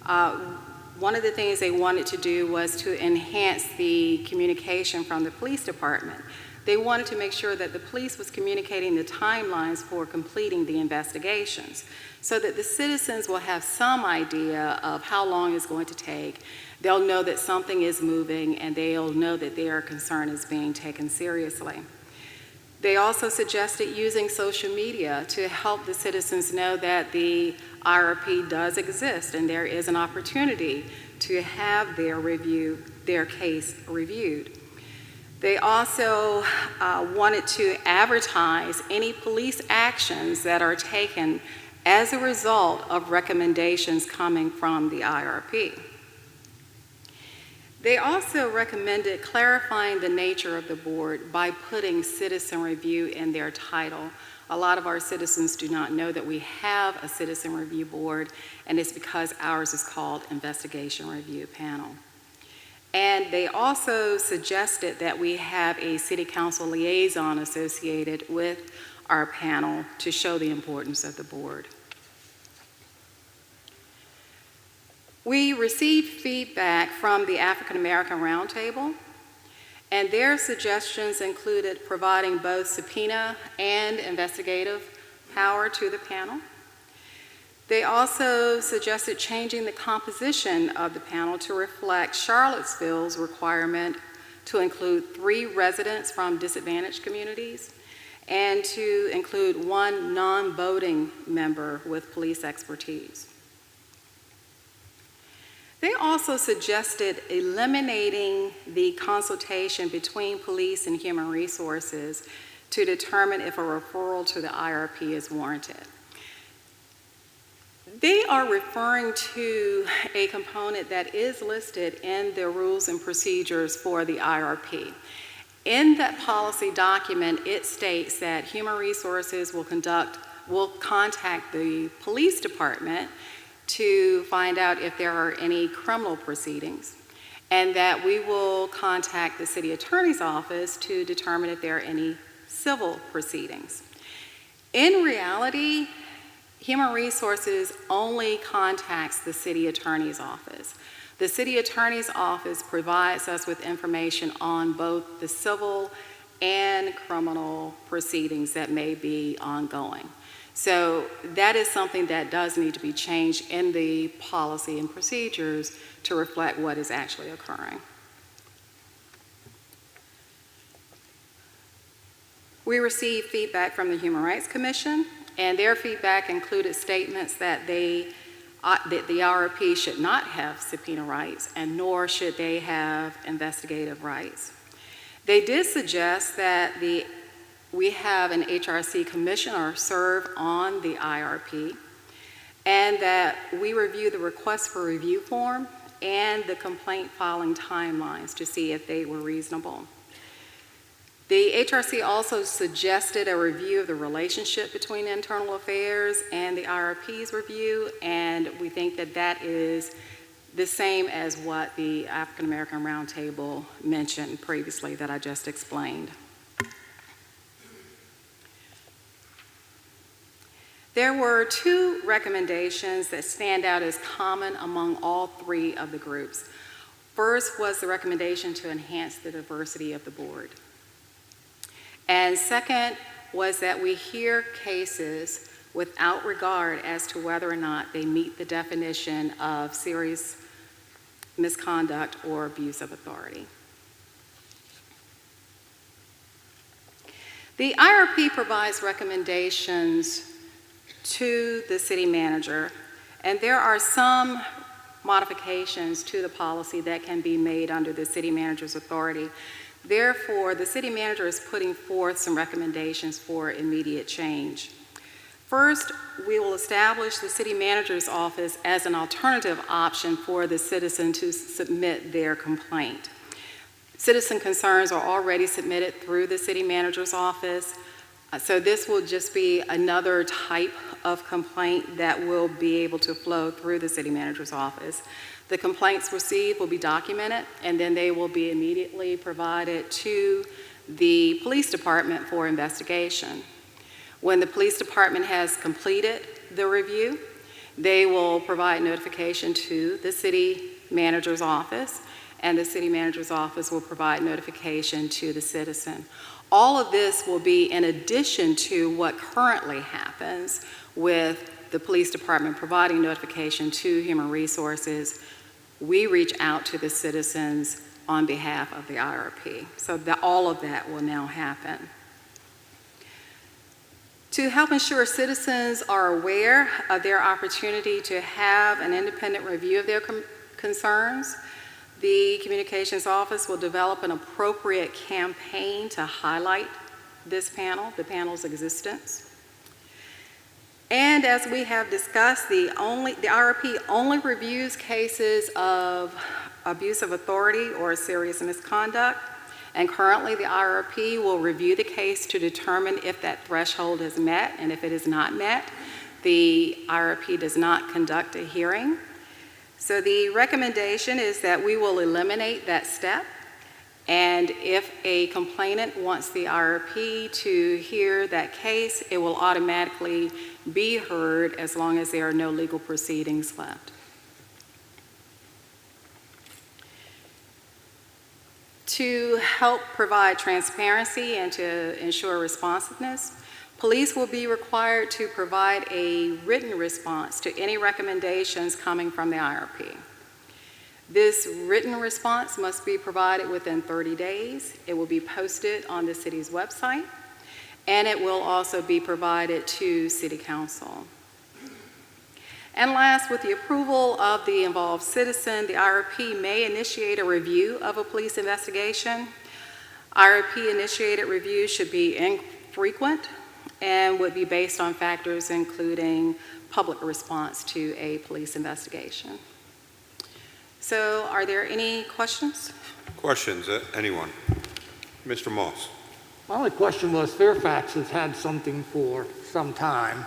One of the things they wanted to do was to enhance the communication from the police department. They wanted to make sure that the police was communicating the timelines for completing the investigations so that the citizens will have some idea of how long it's going to take. They'll know that something is moving and they'll know that their concern is being taken seriously. They also suggested using social media to help the citizens know that the IRP does exist and there is an opportunity to have their case reviewed. They also wanted to advertise any police actions that are taken as a result of recommendations coming from the IRP. They also recommended clarifying the nature of the board by putting citizen review in their title. A lot of our citizens do not know that we have a citizen review board, and it's because ours is called Investigation Review Panel. And they also suggested that we have a city council liaison associated with our panel to show the importance of the board. We received feedback from the African American Roundtable, and their suggestions included providing both subpoena and investigative power to the panel. They also suggested changing the composition of the panel to reflect Charlottesville's requirement to include 3 residents from disadvantaged communities and to include 1 non-voting member with police expertise. They also suggested eliminating the consultation between police and human resources to determine if a referral to the IRP is warranted. They are referring to a component that is listed in the rules and procedures for the IRP. In that policy document, it states that human resources will contact the police department to find out if there are any criminal proceedings, and that we will contact the city attorney's office to determine if there are any civil proceedings. In reality, human resources only contacts the city attorney's office. The city attorney's office provides us with information on both the civil and criminal proceedings that may be ongoing. So that is something that does need to be changed in the policy and procedures to reflect what is actually occurring. We received feedback from the Human Rights Commission, and their feedback included statements that they that the IRP should not have subpoena rights, and nor should they have investigative rights. They did suggest that we have an HRC commissioner serve on the IRP, and that we review the request for review form and the complaint filing timelines to see if they were reasonable. The HRC also suggested a review of the relationship between internal affairs and the IRP's review, and we think that that is the same as what the African American Roundtable mentioned previously that I just explained. There were two recommendations that stand out as common among all three of the groups. First was the recommendation to enhance the diversity of the board. And second was that we hear cases without regard as to whether or not they meet the definition of serious misconduct or abuse of authority. The IRP provides recommendations to the city manager, and there are some modifications to the policy that can be made under the city manager's authority. Therefore, the city manager is putting forth some recommendations for immediate change. First, we will establish the city manager's office as an alternative option for the citizen to submit their complaint. Citizen concerns are already submitted through the city manager's office, so this will just be another type of complaint that will be able to flow through the city manager's office. The complaints received will be documented, and then they will be immediately provided to the police department for investigation. When the police department has completed the review, they will provide notification to the city manager's office, and the city manager's office will provide notification to the citizen. All of this will be in addition to what currently happens with the police department providing notification to Human Resources. We reach out to the citizens on behalf of the IRP. So all of that will now happen. To help ensure citizens are aware of their opportunity to have an independent review of their concerns, the Communications Office will develop an appropriate campaign to highlight this panel, the panel's existence. And as we have discussed, the IRP only reviews cases of abuse of authority or serious misconduct, and currently the IRP will review the case to determine if that threshold is met, and if it is not met, the IRP does not conduct a hearing. So the recommendation is that we will eliminate that step, and if a complainant wants the IRP to hear that case, it will automatically be heard as long as there are no legal proceedings left. To help provide transparency and to ensure responsiveness, police will be required to provide a written response to any recommendations coming from the IRP. This written response must be provided within 30 days. It will be posted on the city's website, and it will also be provided to City Council. And last, with the approval of the involved citizen, the IRP may initiate a review of a police investigation. IRP-initiated reviews should be infrequent and would be based on factors including public response to a police investigation. So, are there any questions? Questions, anyone? Mr. Moss. My only question was, Fairfax has had something for some time.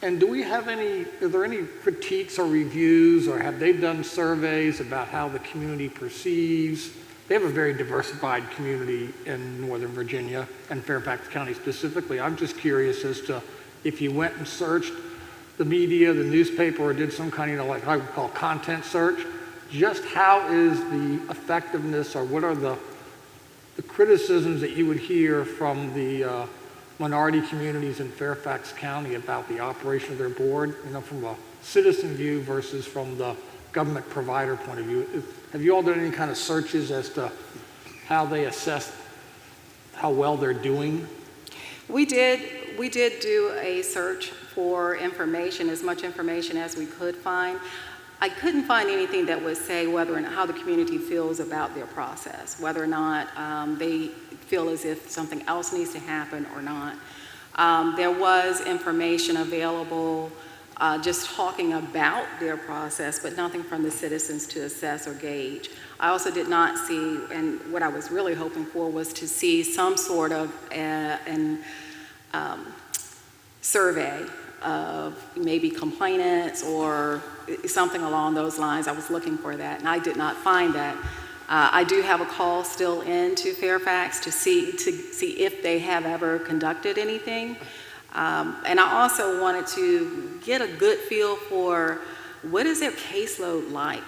And do we have are there any critiques or reviews, or have they done surveys about how the community perceives? They have a very diversified community in Northern Virginia and Fairfax County specifically. I'm just curious as to if you went and searched the media, the newspaper, or did some kind of, like I would call content search, just how is the effectiveness, or what are the criticisms that you would hear from the minority communities in Fairfax County about the operation of their board, from a citizen view versus from the government provider point of view? Have you all done any kind of searches as to how they assess how well they're doing? We did we did do a search for information, as much information as we could find. I couldn't find anything that would say whether or not how the community feels about their process, whether or not they feel as if something else needs to happen or not. There was information available just talking about their process, but nothing from the citizens to assess or gauge. I also did not see, and what I was really hoping for was to see some sort of survey of maybe complainants or something along those lines. I was looking for that, and I did not find that. I do have a call still in to Fairfax to see if they have ever conducted anything. And I also wanted to get a good feel for what is their caseload like.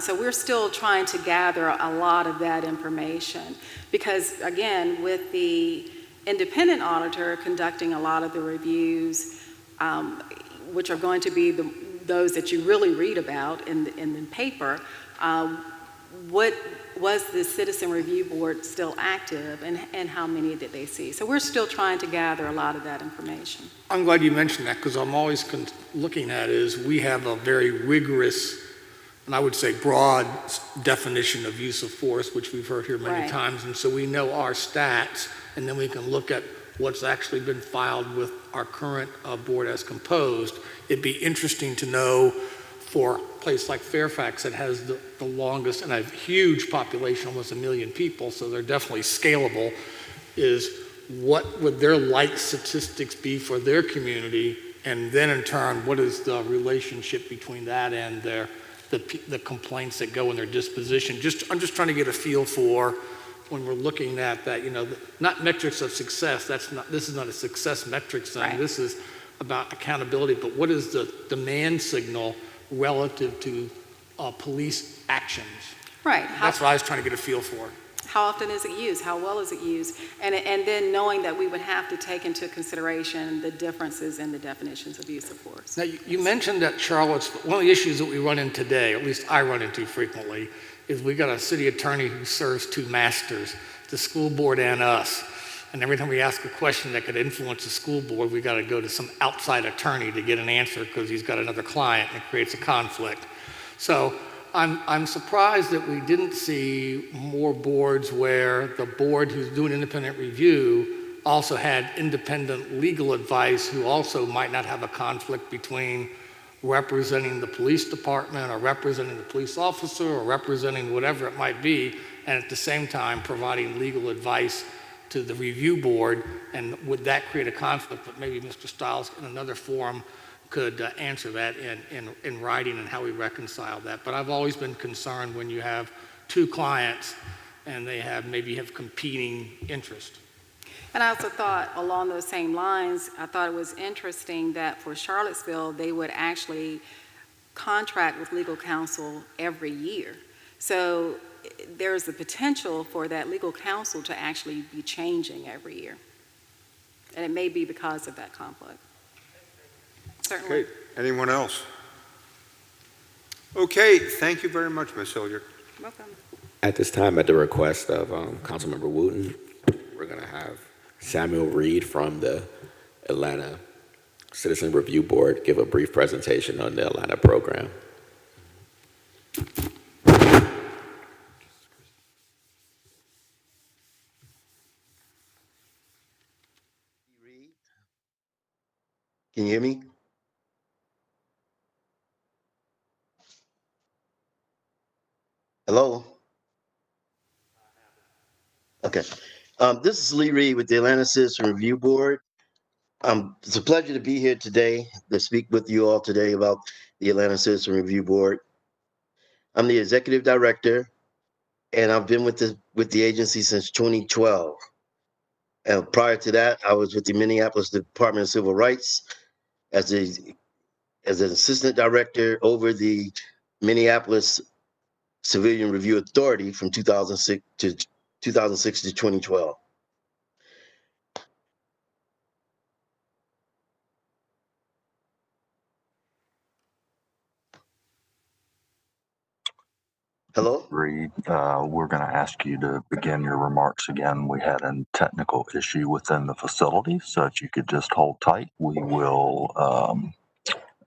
So we're still trying to gather a lot of that information because, again, with the independent auditor conducting a lot of the reviews, which are going to be those that you really read about in the paper, what was the Citizen Review Board still active and how many did they see? So we're still trying to gather a lot of that information. I'm glad you mentioned that because I'm always looking at is we have a very rigorous and I would say broad definition of use of force, which we've heard here many times. And so we know our stats, and then we can look at what's actually been filed with our current board as composed. It'd be interesting to know for a place like Fairfax that has the longest and a huge population, almost 1 million people, so they're definitely scalable, is what would their like statistics be for their community, and then in turn, what is the relationship between that and the complaints that go in their disposition? I'm just trying to get a feel for when we're looking at that, not metrics of success. This is not a success metrics thing. This is about accountability, but what is the demand signal relative to police actions? Right. That's what I was trying to get a feel for. How often is it used? How well is it used? And then knowing that we would have to take into consideration the differences in the definitions of use of force. Now, you mentioned that one of the issues that we run into today, at least I run into frequently, is we got a city attorney who serves two masters, the school board and us. And every time we ask a question that could influence the school board, we got to go to some outside attorney to get an answer because he's got another client and it creates a conflict. So I'm surprised that we didn't see more boards where the board who's doing independent review also had independent legal advice who also might not have a conflict between representing the police department or representing the police officer or representing whatever it might be, and at the same time providing legal advice to the review board. And would that create a conflict? But maybe Mr. Stiles in another forum could answer that in writing and how we reconcile that. But I've always been concerned when you have two clients and they maybe have competing interests. And I also thought along those same lines, I thought it was interesting that for Charlottesville, they would actually contract with legal counsel every year. So there's the potential for that legal counsel to actually be changing every year. And it may be because of that conflict. Certainly. Okay, anyone else? Okay, thank you very much, Ms. Hilliard. Welcome. At this time, at the request of Councilmember Wooten, we're going to have Samuel Reed from the Atlanta Citizen Review Board give a brief presentation on the Atlanta program. Can you hear me? Hello? Okay. This is Lee Reed with the Atlanta Citizen Review Board. It's a pleasure to be here today to speak with you all today about the Atlanta Citizen Review Board. I'm the executive director, and I've been with the agency since 2012. And prior to that, I was with the Minneapolis Department of Civil Rights as an assistant director over the Minneapolis Civilian Review Authority from 2006 to 2012. Hello? Reed, we're going to ask you to begin your remarks again. We had a technical issue within the facility, so if you could just hold tight, we will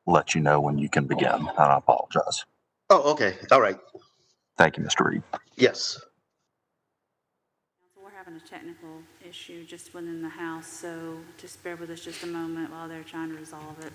let you know when you can begin. And I apologize. Oh, okay. All right. Thank you, Mr. Reed. Yes. We're having a technical issue just within the house, so just bear with us just a moment while they're trying to resolve it.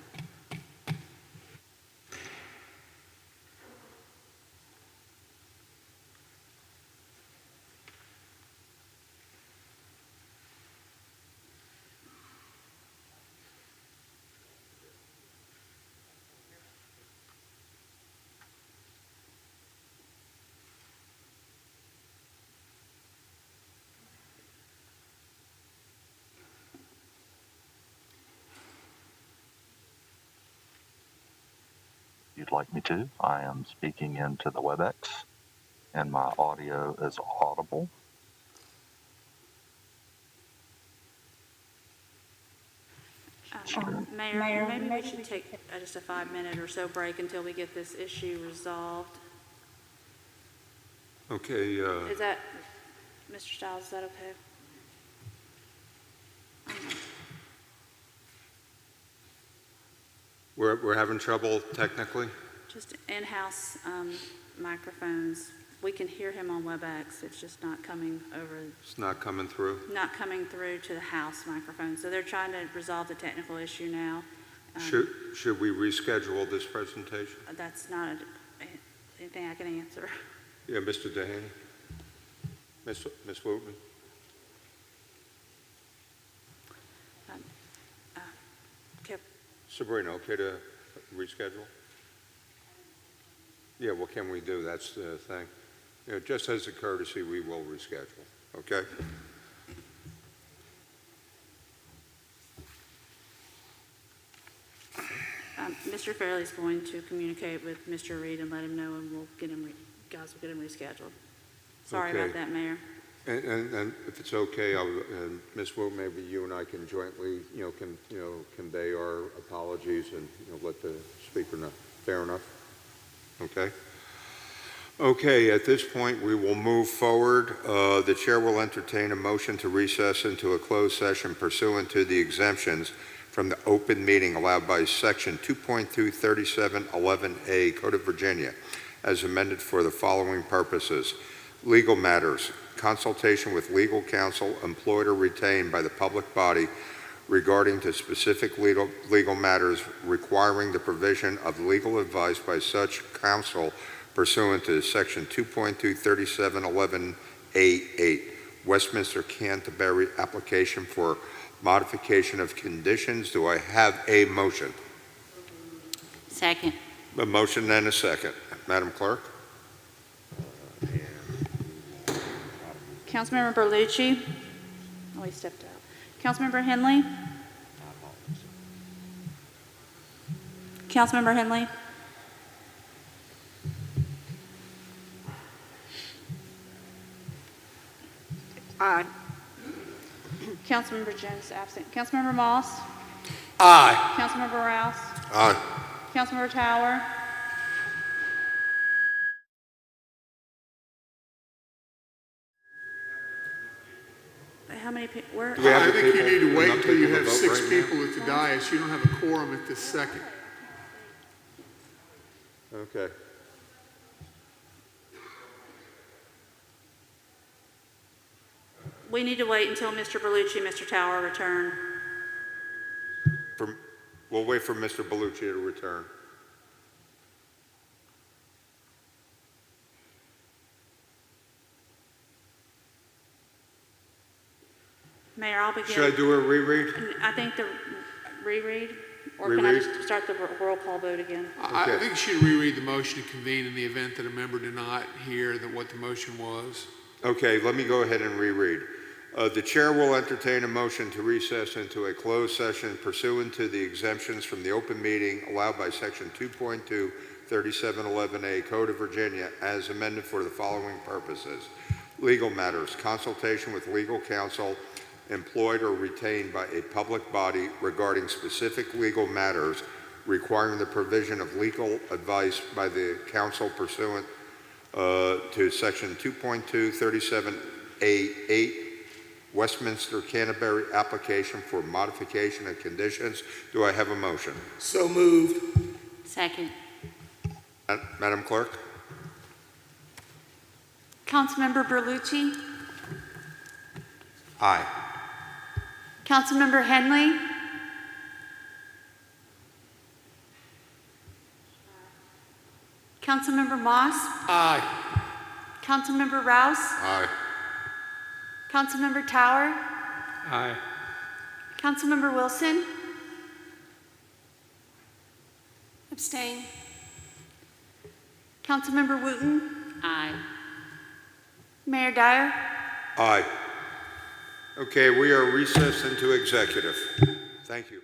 You'd like me to? I am speaking into the WebEx, and my audio is audible. Mayor, maybe we should take just a 5-minute or so break until we get this issue resolved. Okay, Is that, Mr. Stiles, is that okay? we're having trouble technically? Just in-house microphones. We can hear him on WebEx. It's just not coming over. It's not coming through? Not coming through to the house microphone. So they're trying to resolve the technical issue now. Should we reschedule this presentation? That's not anything I can answer. Yeah, Mr. Dehaney? Ms. Wooten? Sabrina, okay to reschedule? Yeah, what can we do? That's the thing. You know, just as a courtesy, we will reschedule, okay? Mr. Fairley's going to communicate with Mr. Reed and let him know, and we'll get him, guys will get him rescheduled. Sorry Okay. about that, Mayor. And if it's okay, Ms. Wu, maybe you and I can jointly, convey our apologies and, let the speaker know. Fair enough? Okay. Okay, at this point, we will move forward. The chair will entertain a motion to recess into a closed session pursuant to the exemptions from the open meeting allowed by Section 2.23711A Code of Virginia, as amended for the following purposes: legal matters, consultation with legal counsel employed or retained by the public body regarding to specific legal matters requiring the provision of legal advice by such counsel pursuant to Section 2.23711A8, Westminster Canterbury application for modification of conditions. Do I have a motion? Second. A motion and a second. Madam Clerk? Councilmember Berlucci? Oh, he stepped out. Councilmember Henley? Councilmember Henley? Aye. Councilmember Jones absent. Councilmember Moss? Aye. Councilmember Rouse? Aye. Councilmember Tower? How many people? Where? I think you need to wait until you have 6 people at the dais. You don't have a quorum at this second. Okay. We need to wait until Mr. Berlucci and Mr. Tower return. We'll wait for Mr. Bellucci to return. Mayor, I'll begin. Should I do a reread? I think the reread, or Reread? can I just start the roll call vote again? I think you should reread the motion and convene in the event that a member did not hear what the motion was. Okay, let me go ahead and reread. The chair will entertain a motion to recess into a closed session pursuant to the exemptions from the open meeting allowed by Section 2.23711A Code of Virginia as amended for the following purposes: legal matters, consultation with legal counsel employed or retained by a public body regarding specific legal matters requiring the provision of legal advice by the counsel pursuant to section 2.237A8 Westminster Canterbury application for modification of conditions. Do I have a motion? So moved. Second. Madam Clerk? Councilmember Berlucci? Aye. Councilmember Henley? Councilmember Moss? Aye. Councilmember Rouse? Aye. Councilmember Tower? Aye. Councilmember Wilson? Abstain. Councilmember Wooten? Aye. Mayor Dyer? Aye. Okay, we are recessed into executive. Thank you.